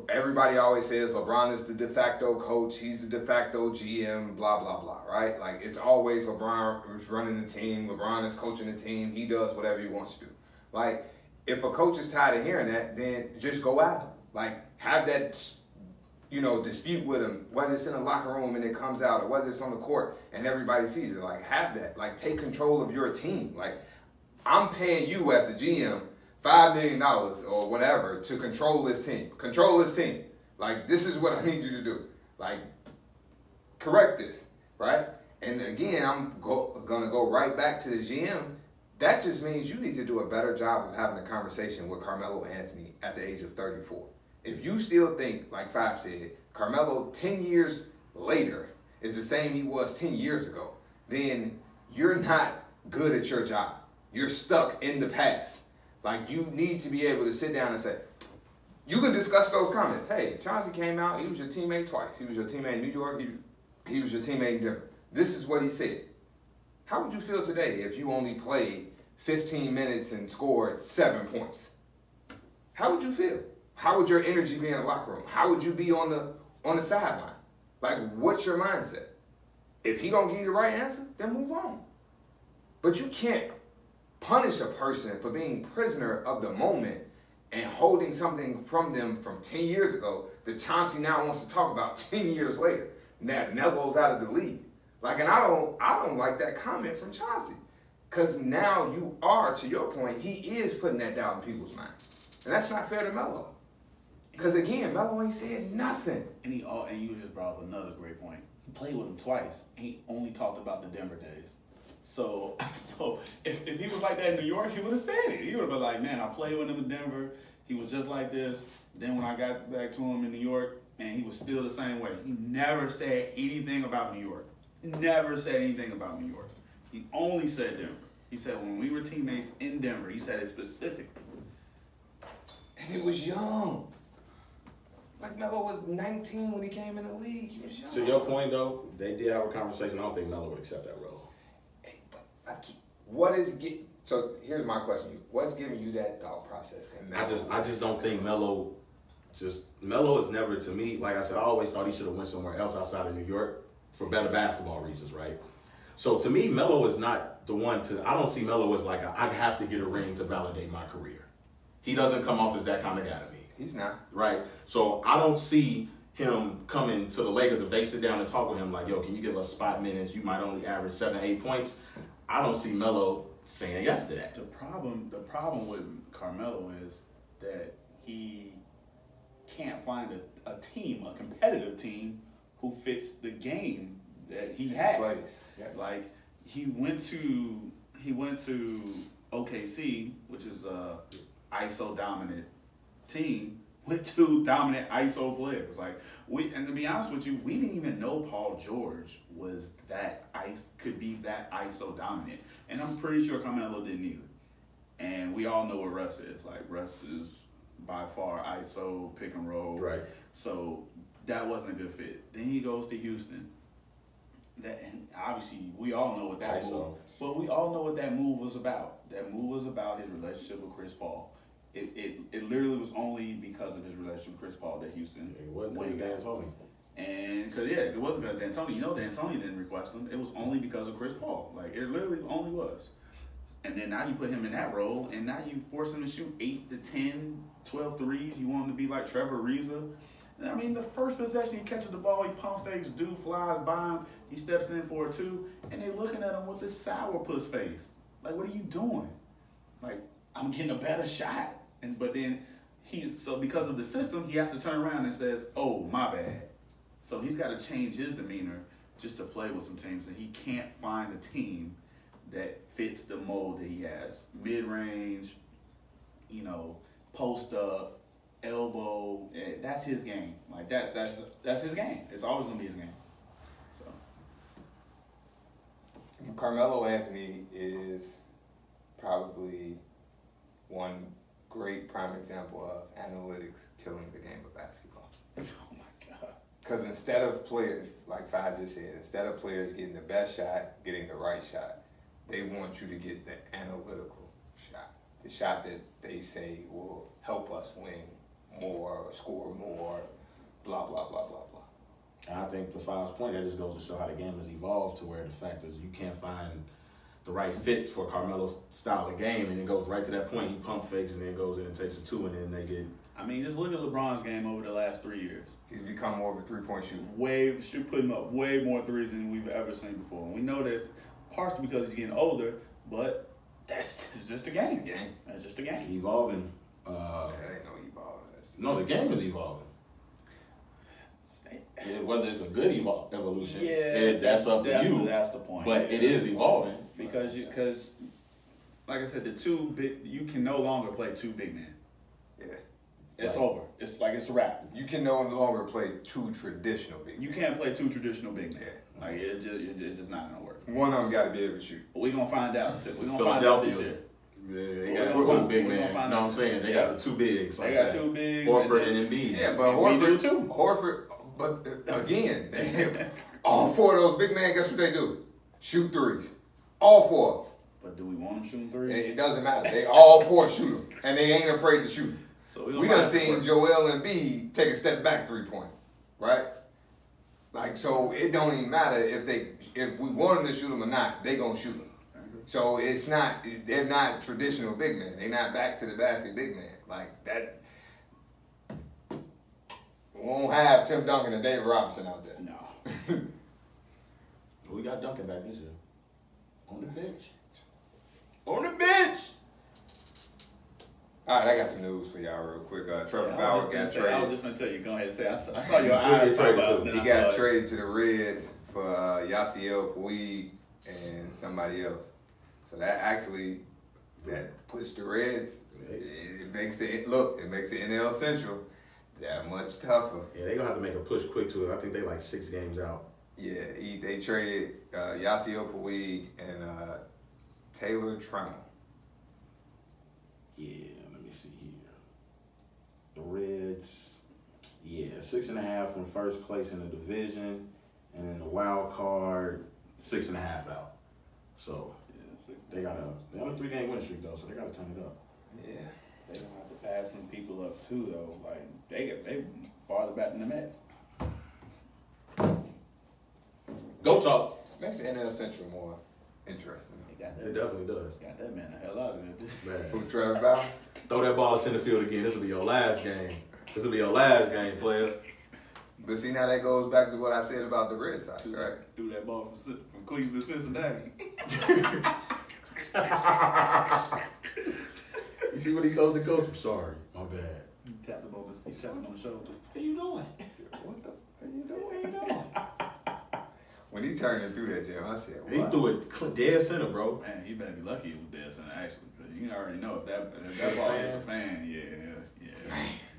everybody always says LeBron is the de facto coach, he's the de facto GM, blah, blah, blah, right? Like, it's always LeBron is running the team, LeBron is coaching the team, he does whatever he wants to do. Like, if a coach is tired of hearing that, then just go at him. Like, have that, dispute with him, whether it's in the locker room and it comes out, or whether it's on the court and everybody sees it. Like, have that. Like, take control of your team. Like, I'm paying you as a GM $5 million or whatever to control this team. Control this team. Like, this is what I need you to do. Like, correct this, right? And again, I'm gonna go right back to the GM. That just means you need to do a better job of having a conversation with Carmelo Anthony at the age of 34. If you still think, like Five said, Carmelo 10 years later is the same he was 10 years ago, then you're not good at your job. You're stuck in the past. Like, you need to be able to sit down and say, you can discuss those comments. Hey, Chauncey came out, he was your teammate twice. He was your teammate in New York, he was your teammate in Denver. This is what he said. How would you feel today if you only played 15 minutes and scored 7 points? How would you feel? How would your energy be in the locker room? How would you be on the sideline? Like, what's your mindset? If he don't give you the right answer, then move on. But you can't punish a person for being prisoner of the moment and holding something from them from 10 years ago that Chauncey now wants to talk about 10 years later. That Melo's out of the league. Like, and I don't like that comment from Chauncey. Because now you are, to your point, he is putting that doubt in people's minds. And that's not fair to Melo. Because again, Melo ain't said nothing. And you just brought up another great point. He played with him twice. He only talked about the Denver days. So if he was like that in New York, he would have said it. He would have been like, man, I played with him in Denver. He was just like this. Then when I got back to him in New York, man, he was still the same way. He never said anything about New York. Never said anything about New York. He only said Denver. He said when we were teammates in Denver, he said it specifically. And it was young. Like, Melo was 19 when he came in the league. He was young. To your point, though, they did have a conversation. I don't think Melo would accept that role. Hey, but so here's my question to you. What's giving you that thought process? That I just don't think Melo is never, to me, like I said, I always thought he should have went somewhere else outside of New York for better basketball reasons, right? So to me, Melo is not the one I don't see Melo as like, I have to get a ring to validate my career. He doesn't come off as that kind of guy to me. He's not. Right? So I don't see him coming to the Lakers if they sit down and talk with him like, yo, can you give us spot minutes? You might only average 7-8 points. I don't see Melo saying yes to that. The problem with Carmelo is that he can't find a team, a competitive team, who fits the game that he has. Yes. Like he went to OKC, which is a ISO dominant team with two dominant ISO players. Like and to be honest with you, we didn't even know Paul George was could be that ISO dominant. And I'm pretty sure Carmelo didn't either. And we all know what Russ is. Like Russ is by far ISO, pick and roll. Right. So that wasn't a good fit. Then he goes to Houston. And obviously we all know what that move. But we all know what that move was about. That move was about his relationship with Chris Paul. It literally was only because of his relationship with Chris Paul that Houston. It wasn't because of D'Antoni. And because it wasn't because of D'Antoni. You know, D'Antoni didn't request him. It was only because of Chris Paul. Like it literally only was. And then now you put him in that role, and now you force him to shoot 8 to 10, 12 threes. You want him to be like Trevor Ariza. And I mean, the first possession, he catches the ball, he pump fakes, dude flies by him, he steps in for a 2, and they looking at him with this sourpuss face. Like, what are you doing? Like, I'm getting a better shot. But then so because of the system, he has to turn around and says, oh, my bad. So he's got to change his demeanor just to play with some teams, and he can't find a team that fits the mold that he has. Mid-range, post up, elbow. That's his game. Like that's his game. It's always gonna be his game. So Carmelo Anthony is probably one great prime example of analytics killing the game of basketball. oh my God. Because instead of players, like Fad just said, instead of players getting the best shot, getting the right shot, they want you to get the analytical shot. The shot that they say will help us win more, or score more, blah, blah, blah, blah, blah. And I think to Fowler's point, that just goes to show how the game has evolved to where the fact is you can't find the right fit for Carmelo's style of game, and it goes right to that point. He pump fakes and then goes in and takes a 2, and then they get. I mean, just look at LeBron's game over the last 3 years. He's become more of a three-point shooter. Putting up way more threes than we've ever seen before. And we know that's partially because he's getting older, but it's just a game. It's a game. That's just a game. Evolving. That ain't no evolving. No, the game is evolving. Whether it's a good evolution, that's up to you. That's the point. But it is evolving because like I said, you can no longer play 2 big men. Yeah. It's over. It's like it's a wrap. You can no longer play 2 traditional big men. You can't play 2 traditional big men. Like it's just not gonna work. One of them got to be able to shoot. But we're gonna find out. We're gonna find out this year. Yeah, they got 2 big men. You know what I'm saying? They got the 2 bigs. They got 2 bigs. Horford and Embiid. Yeah, but Horford, but again, all 4 of those big men, guess what they do? Shoot threes. All 4. But do we want them shooting threes? It doesn't matter. They all 4 shoot them, and they ain't afraid to shoot. So we done seen Joel Embiid take a step back 3-point, right? Like, so it don't even matter if we want them to shoot them or not, they gonna shoot them. So they're not traditional big men. They're not back to the basket big man. Like that, we won't have Tim Duncan and David Robinson out there. No. We got Duncan back this year. On the bench. On the bench! All right, I got some news for y'all real quick. Trevor Bauer got I was traded. just gonna tell you, go ahead and say. I saw your eyes pop up. He got traded to the Reds for Yasiel Puig and somebody else. So that puts the Reds. It makes the NL Central that much tougher. Yeah, they gonna have to make a push quick to it. I think they like 6 games out. Yeah, they traded Yasiel Puig and Taylor Trammell. Yeah, let me see here. The Reds, 6.5 from first place in the division, and then the wild card, 6.5 out. So they on a 3-game winning streak though, so they gotta turn it up. Yeah, They gonna have to pass some people up too though. Like they farther back than the Mets. Go talk. makes the NL Central more interesting. It definitely does. Got that man the hell out of there. Man, Who, Trevor Bauer? throw that ball to center field again. This will be your last game. This will be your last game, player. But see, now that goes back to what I said about the Red Sox, right? Threw that ball from Cleveland to Cincinnati. You see what he told the coach? I'm sorry. My bad. He tapped him on the shoulder. What you doing? What you doing? When he turned and threw that jam, I said, what? He threw it dead center, bro. Man, he better be lucky it was dead center actually, because you already know if that ball is a fan, yeah.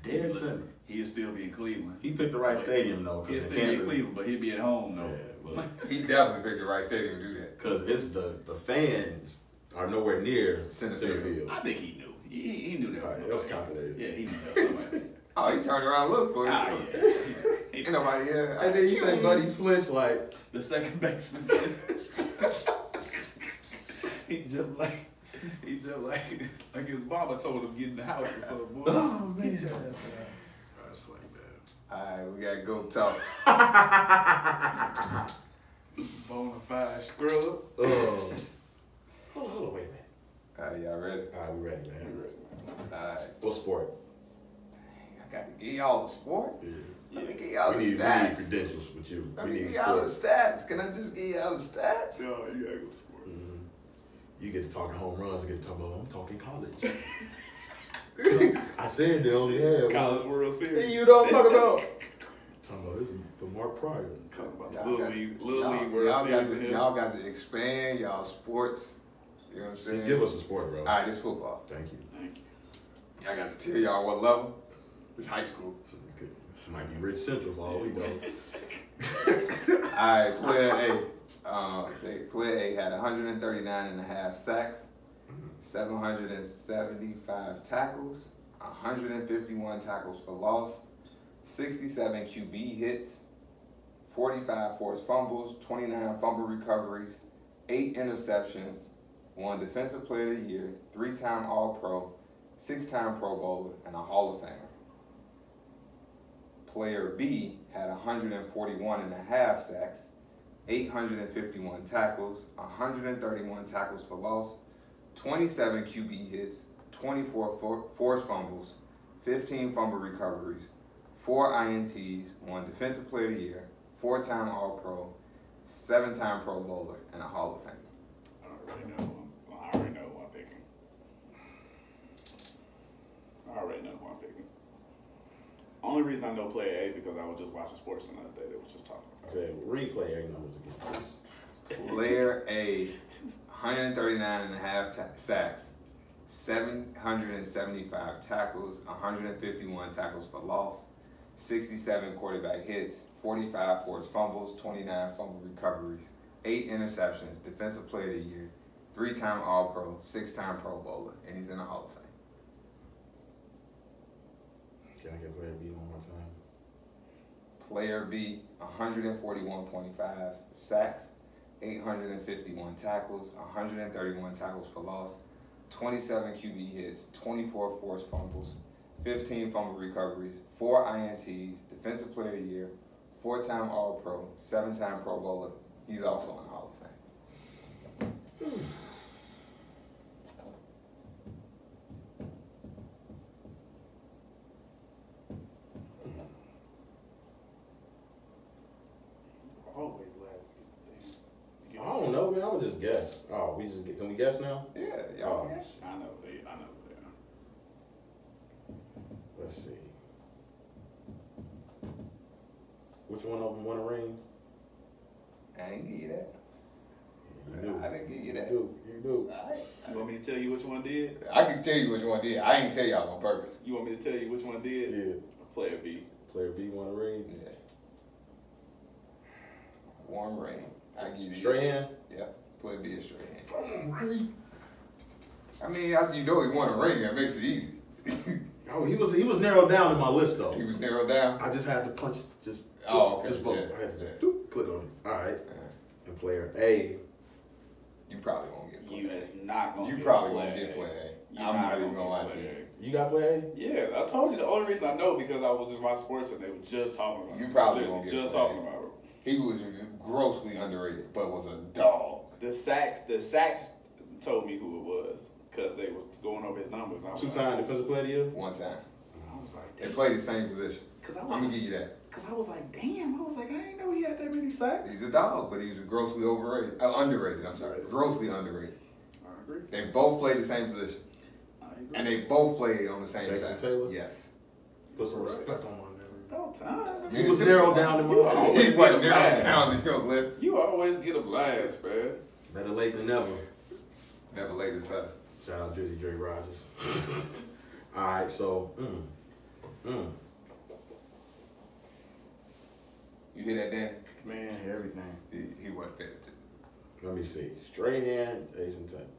Dead center. He'll still be in Cleveland. He picked the right stadium though. He'll still be in Cleveland, but he'll be at home though. Yeah, He definitely picked the right stadium to do that. because it's the fans are nowhere near Center center field. field. I think he knew. He knew that. All right, that was calculated. Yeah, he knew that was somebody. Oh, he turned around and looked for it. Ah, yeah. Ain't nobody here. And then you say Buddy flinched like, The second baseman. he jumped like his mama told him get in the house or something. Boy. oh man. He jumped. That's funny, man. All right, we got to go talk. Bonafide scrub. Hold on, wait a minute. All right, y'all ready? All right, we ready, man. All right. What sport? I got to give y'all the sport. Yeah. Let me give y'all the We need stats. credentials with you. Let We me need give y'all the sport. stats. Can I just give y'all the stats? No, you gotta go sport. You get to talking home runs and get to talk about, I'm talking college. I said they only had College World Series. You know what I'm talking about? Talking about this is the Mark Pryor. Talking about Y'all the Little got- League y'all World got Series. to, y'all got to expand y'all sports. You know what I'm saying? Just give us a sport, bro. All right, this football. Thank you. Thank you. I got to tell y'all what level. It's high school. This might be Rich Central for all we know. All right, player A. Player A had 139.5 sacks, 775 tackles, 151 tackles for loss, 67 QB hits, 45 forced fumbles, 29 fumble recoveries, 8 interceptions, won Defensive Player of the Year, 3-time All-Pro, 6-time Pro Bowler, and a Hall of Famer. Player B had 141.5 sacks, 851 tackles, 131 tackles for loss, 27 QB hits, 24 forced fumbles, 15 fumble recoveries, 4 INTs, won Defensive Player of the Year, 4-time All-Pro, 7-time Pro Bowler, and a Hall of Famer. I already know who I'm picking. I already know who I'm picking. Only reason I know player A because I was just watching sports the other day. They was just talking about it. Okay, replay A numbers again. Player A, 139.5 sacks, 775 tackles, 151 tackles for loss, 67 quarterback hits, 45 forced fumbles, 29 fumble recoveries, 8 interceptions, Defensive Player of the Year, 3-time All-Pro, 6-time Pro Bowler, and he's in the Hall of Fame. Can I get player B one more time? Player B, 141.5 sacks, 851 tackles, 131 tackles for loss, 27 QB hits, 24 forced fumbles, 15 fumble recoveries, 4 INTs, Defensive Player of the Year, 4-time All-Pro, 7-time Pro Bowler. He's also in the Hall of Fame. Always last. I don't know, man. I'm gonna just guess. Oh, can we guess now? Yeah, y'all. I know they. Let's see. Which one of them won a ring? I ain't give you that. You do. I didn't give you that. You do. You want me to tell you which one did? I can tell you which one did. I ain't tell y'all on purpose. You want me to tell you which one did? Yeah. Player B. Player B won a ring. Yeah. One ring. I give you Straight hand. Yeah. Player B is straight hand. I mean, after you know he won a ring, that makes it easy. Oh, he was narrowed down in my list though. He was narrowed down. I just had to punch just. Oh, okay. Just vote. Yeah. I had to just click on it. All right. And player A. You probably won't get You player is not A. gonna. You get probably player won't get A. player A. You're I'm not gonna even gonna get lie to player you. You got player A? Yeah, I told you the only reason I know because I was just watching sports and they were just talking about You it. probably Literally won't get just player talking A. about it. He was grossly underrated, but was a dog. The sacks told me who it was because they was going over his numbers. I was Two-time defensive player of the year. One time. I was like, They damn. played the same position. Cause I I'm was, gonna give you that. cause I was like, damn. I was like, I didn't know he had that many sacks. He's a dog, but he's grossly overrated. Underrated, I'm sorry. Grossly underrated. I agree. They both played the same position. I agree. And they both played on the same Jason side. Taylor? Yes. Put some respect on my name. About time. He was narrowed down in my list. He wasn't narrowed down in your list. You always get a blast, man. Better late than never. Never late is better. Shout out Drizzy Dre Rogers. All right, so. You hear that, Danny? Man, everything. He wasn't paying attention. Let me see. Straight hand, Jason Taylor.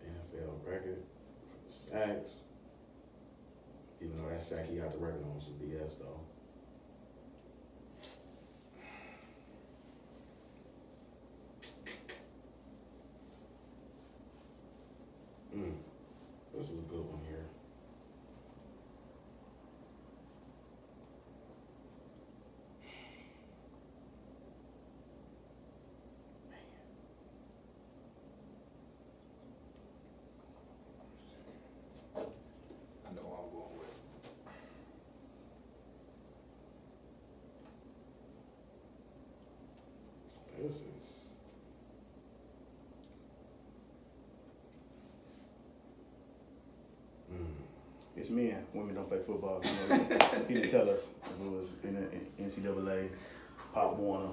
NFL record for the sacks. Even though that sack he got the record on some BS though. This is a good one here. I know what I'm going with. This is. It's men. Women don't play football. You know, he didn't tell us if it was in the NCAA, Pop Warner,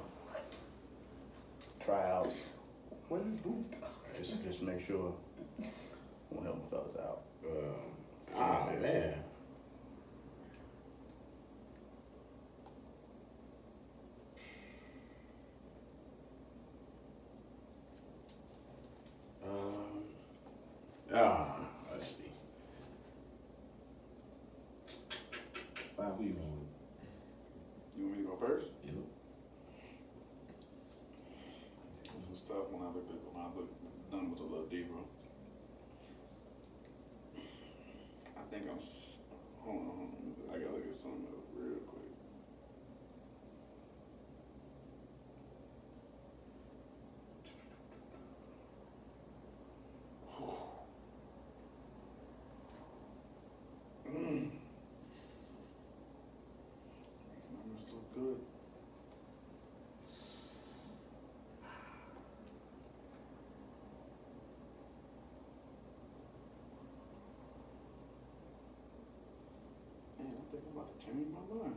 tryouts. What is Booth? Just make sure. Won't help my fellas out. Man. Let's see. 5, who you going with? You want me to go first? You. This was tough when I looked done was a little deeper. I think hold on. I gotta look at something up real quick. These numbers look good. Man, I think I'm about to change my mind.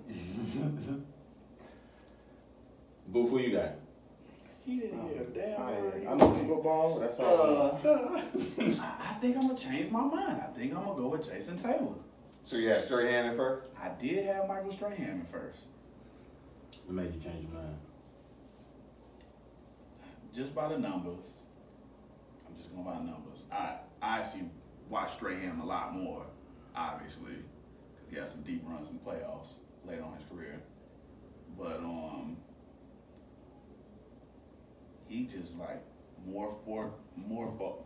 Booth, who you got? He didn't hear a damn word. I know football. That's all. I think I'm gonna change my mind. I think I'm gonna go with Jason Taylor. So you had straight hand at first? I did have Michael Strahan at first. What made you change your mind? Just by the numbers. I'm just going by the numbers. I actually watched Strahan a lot more, obviously, because he had some deep runs in the playoffs later on in his career. But he just like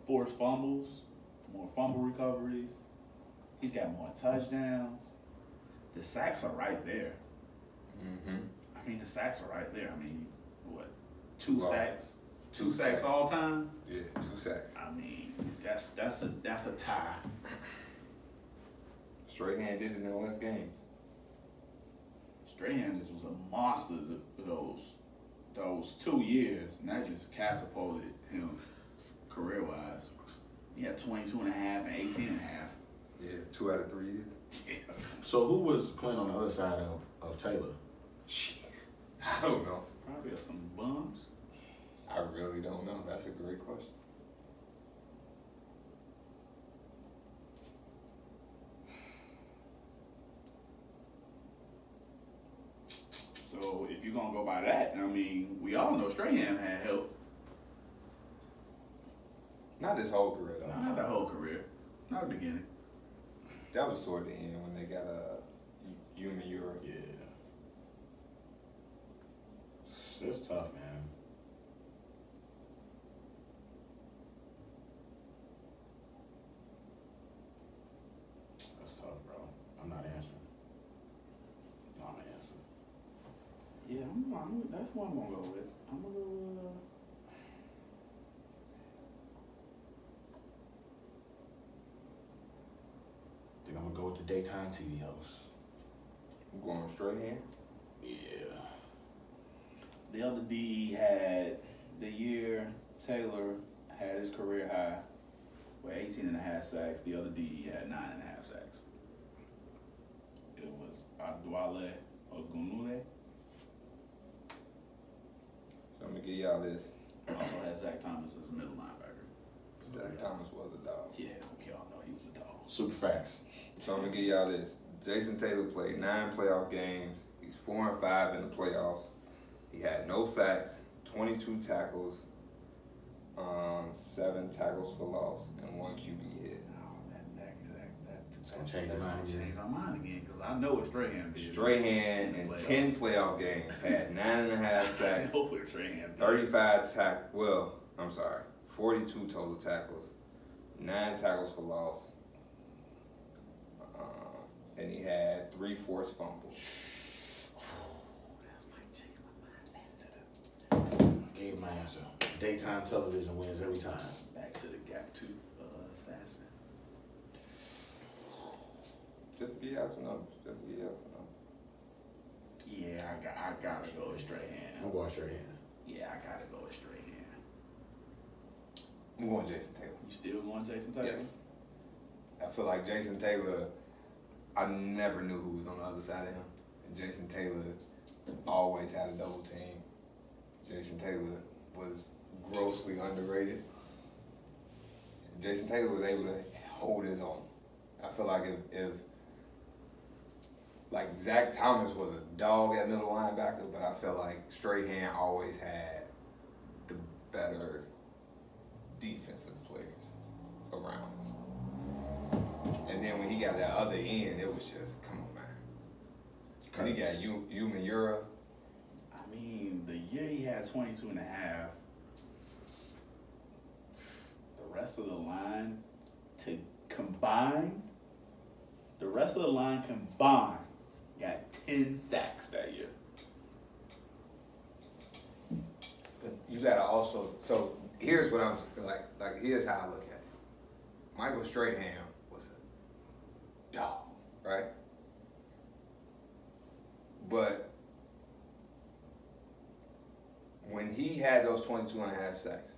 forced fumbles, more fumble recoveries. He's got more touchdowns. The sacks are right there. Mm-hmm. I mean, the sacks are right there. I mean, what? Two Wow. sacks? Two Two sacks sacks. all time? Yeah, 2 sacks. I mean, that's a tie. Strahan did it in less games. Strahan just was a monster for those 2 years, and that just catapulted him career-wise. He had 22 and a half and 18 and a half. Yeah, 2 out of 3 years. Yeah. So who was playing on the other side of Taylor? I don't know. Probably some bums. I really don't know. That's a great question. So if you're gonna go by that, I mean, we all know Strahan had help. Not his whole career though. Not the whole career, not the beginning. That was toward the end when they got Human Europe. Yeah. It's tough, man. That's tough, bro. I'm not answering. No, I'm answering. Yeah, that's what I'm gonna go with. I'm gonna go. I think I'm gonna go with the daytime TV host. I'm going Strahan. Yeah. The other D had the year Taylor had his career high with 18 and a half sacks. The other D had 9 and a half sacks. It was Adwale Ogunule. So I'm gonna give y'all this. Also had Zach Thomas as a middle linebacker. Zach Thomas was a dog. Yeah, we all know he was a dog. Super facts. So I'm gonna give y'all this. Jason Taylor played 9 playoff games. He's 4-5 in the playoffs. He had no sacks, 22 tackles, 7 tackles for loss, and 1 QB hit. It's gonna change That's your gonna mind again. change my mind again because I know what Strahan did. Strahan in 10 playoff games had 9.5 sacks, 42 total tackles, 9 tackles for loss, and he had 3 forced fumbles. Gave my answer. Daytime television wins every time. Back to the gap tooth assassin. Just to give y'all some numbers. Yeah, I gotta go with Strahan. I'm going straight in. Yeah, I gotta go with Strahan. I'm going Jason Taylor. You still going Jason Taylor? Yes. I feel like Jason Taylor, I never knew who was on the other side of him. And Jason Taylor always had a double team. Jason Taylor was grossly underrated. And Jason Taylor was able to hold his own. I feel like if like Zach Thomas was a dog at middle linebacker, but I feel like Strahan always had the better defensive players around him. And then when he got that other end, it was just, come on, man. And he got Human Europe. I mean, the year he had 22 and a half, the rest of the line combined got 10 sacks that year. But you gotta also, so here's what I'm like here's how I look at it. Michael Strahan was a dog, right? But when he had those 22 and a half sacks,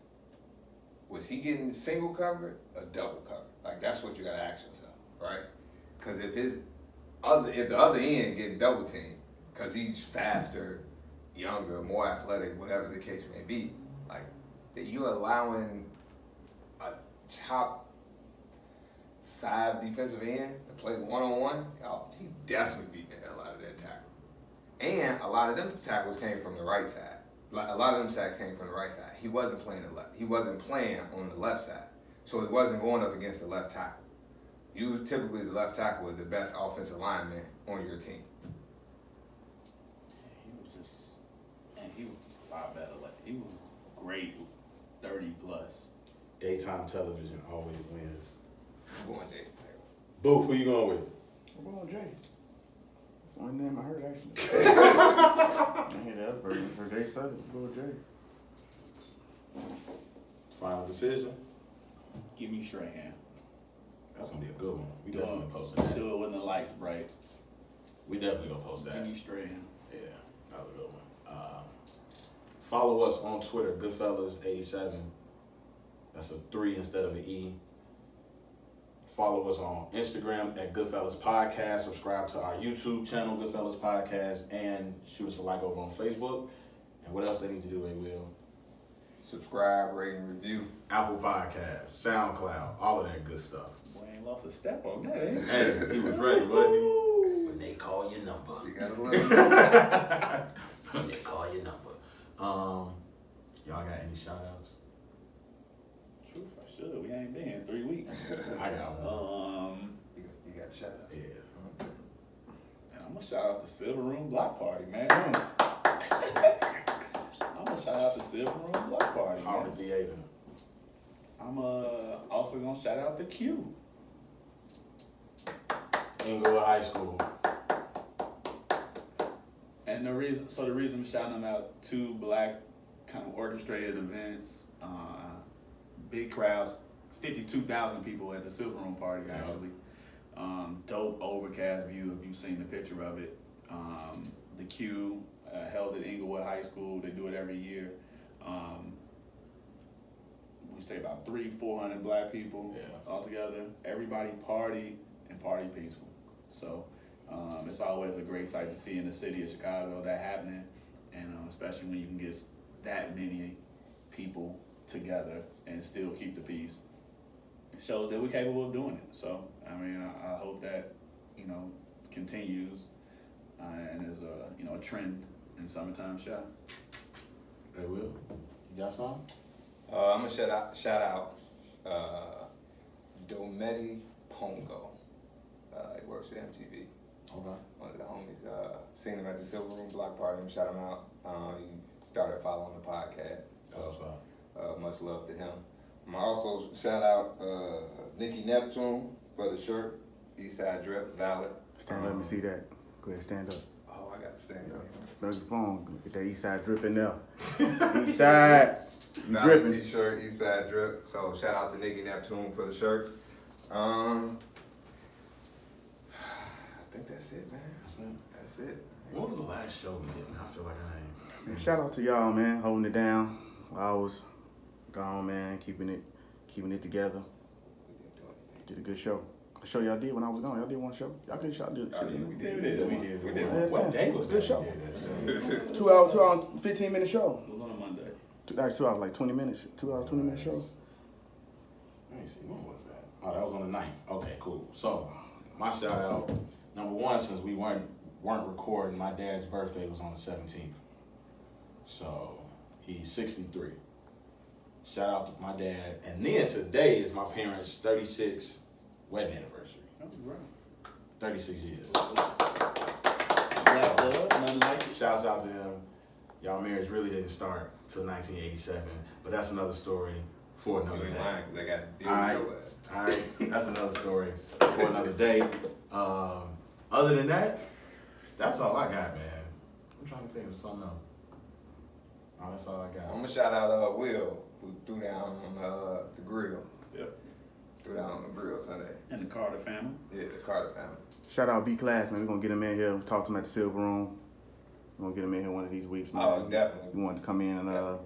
was he getting single covered or double covered? Like that's what you gotta ask yourself, right? Because if the other end getting double teamed, because he's faster, younger, more athletic, whatever the case may be, like that you allowing a top 5 defensive end to play one-on-one, he definitely beat the hell out of that tackle. And a lot of them tackles came from the right side. Like a lot of them sacks came from the right side. He wasn't playing the left. He wasn't playing on the left side, so he wasn't going up against the left tackle. Typically the left tackle was the best offensive lineman on your team. He was just a lot better. Like he was great 30 plus. Daytime television always wins. I'm going Jason Taylor. Booth, who you going with? I'm going Jay. That's the only name I heard actually. I hear the other version for Jay Study. Go with Jay. Final decision. Give me Strahan. That's gonna be a good one. We definitely posting that. Do it when the lights bright. We definitely gonna post that. Give me Strahan. Yeah, that was a good one. Follow us on Twitter, Goodfellas87. That's a 3 instead of an E. Follow us on Instagram at Goodfellas Podcast. Subscribe to our YouTube channel, Goodfellas Podcast, and shoot us a like over on Facebook. And what else they need to do, they will. Subscribe, rate, and review. Apple Podcasts, SoundCloud, all of that good stuff. Boy, ain't lost a step on that, eh? Hey, he was ready, wasn't he? When they call your number. You gotta let us know. When they call your number. Y'all got any shout outs? Truth, I should. We ain't been here in 3 weeks. I got one. You got to shout out. Yeah. And I'm gonna shout out the Silver Room Block Party, man. I'm gonna shout out the Silver Room Block Party, man. Howard Theater. I'm also gonna shout out the Q. Inglewood High School. And the reason I'm shouting them out, 2 black kind of orchestrated events, big crowds, 52,000 people at the Silver Room Party actually. Dope overcast view if you've seen the picture of it. The Q held at Inglewood High School. They do it every year. We say about 300-400 black people all together. Everybody party and party peaceful. So it's always a great sight to see in the city of Chicago that happening, and especially when you can get that many people together and still keep the peace. It shows that we're capable of doing it. So I mean, I hope that continues and is a trend in summertime shop. They will. You got something? I'm gonna shout out Dometi Pongo. He works for MTV. Okay. One of the homies. Seen him at the Silver Room Block Party. I'm shout him out. He started following the podcast. So much love to him. I'm also shout out Nikki Neptune for the shirt. Eastside Drip, Valid. Stand up, let me see that. Go ahead, stand up. Oh, I got to stand up. Plug your phone. Get that east side drip in there. East side. You Valid dripping. T-shirt, Eastside Drip. So shout out to Nikki Neptune for the shirt. I think that's it, man. That's it. What was the last show we did? I feel like I ain't. Man, shout out to y'all, man, holding it down. I was gone, man, keeping it together. Did a good show. The show y'all did when I was gone. Y'all did one show. Y'all could shot did. Oh, yeah, we did. We did. Yeah, What day was good that? show. We did that show? 2 hour, 15-minute show. It was on a Monday. 2 hours, like 20 minutes. 2 hour, 20-minute show. Let me see. When was that? Oh, that was on the 9th. Okay, cool. So, my shout out. Number one, since we weren't recording, my dad's birthday was on the 17th. So, he's 63. Shout out to my dad. And then today is my parents' 36th wedding anniversary. That was right. 36 years. Black love, nothing like it. Shouts out to them. Y'all marriage really didn't start till 1987, but that's another story for another You ain't day. lying, 'cause I got to deal Alright. with your ass. All right, that's another story for another day. Other than that, that's all I got, man. I'm trying to think of something else. Oh, that's all I got. I'm gonna shout out Will, who threw down on the grill. Yep. Threw down on the grill Sunday. And the Carter family. Yeah, the Carter family. Shout out B-Class, man. We're going to get him in here. Talk to him at the Silver Room. We're going to get him in here one of these weeks, man. Oh, definitely. We wanted to come in and Definitely.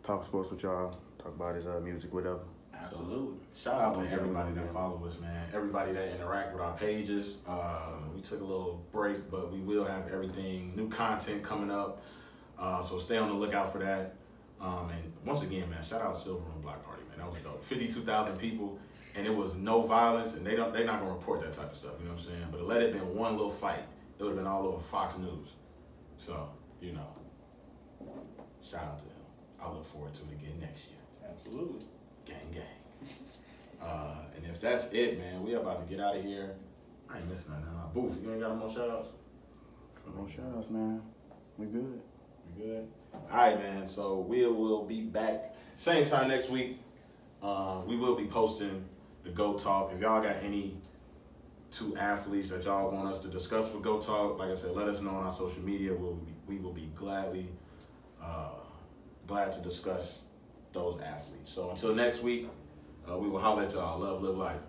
talk sports with y'all. Talk about his music, whatever. Absolutely. Shout out to everybody that follow us, man. Everybody that interact with our pages. We took a little break, but we will have everything, new content coming up. So stay on the lookout for that. And once again, man, shout out Silver Room Block Party, man. That was dope. 52,000 people, and it was no violence, and they're not gonna report that type of stuff. You know what I'm saying? But let it been one little fight, it would have been all over Fox News. So shout out to them. I look forward to it again next year. Absolutely. Gang, gang. And if that's it, man, we about to get out of here. I ain't missing nothing. Booth, you ain't got no more shout outs? No shout outs, man. We good. We good? All right, man. So we will be back Same time next week, we will be posting the Go Talk. If y'all got any two athletes that y'all want us to discuss for Go Talk, like I said, let us know on our social media. We will be glad to discuss those athletes. So until next week, we will holler at y'all. Love, live life.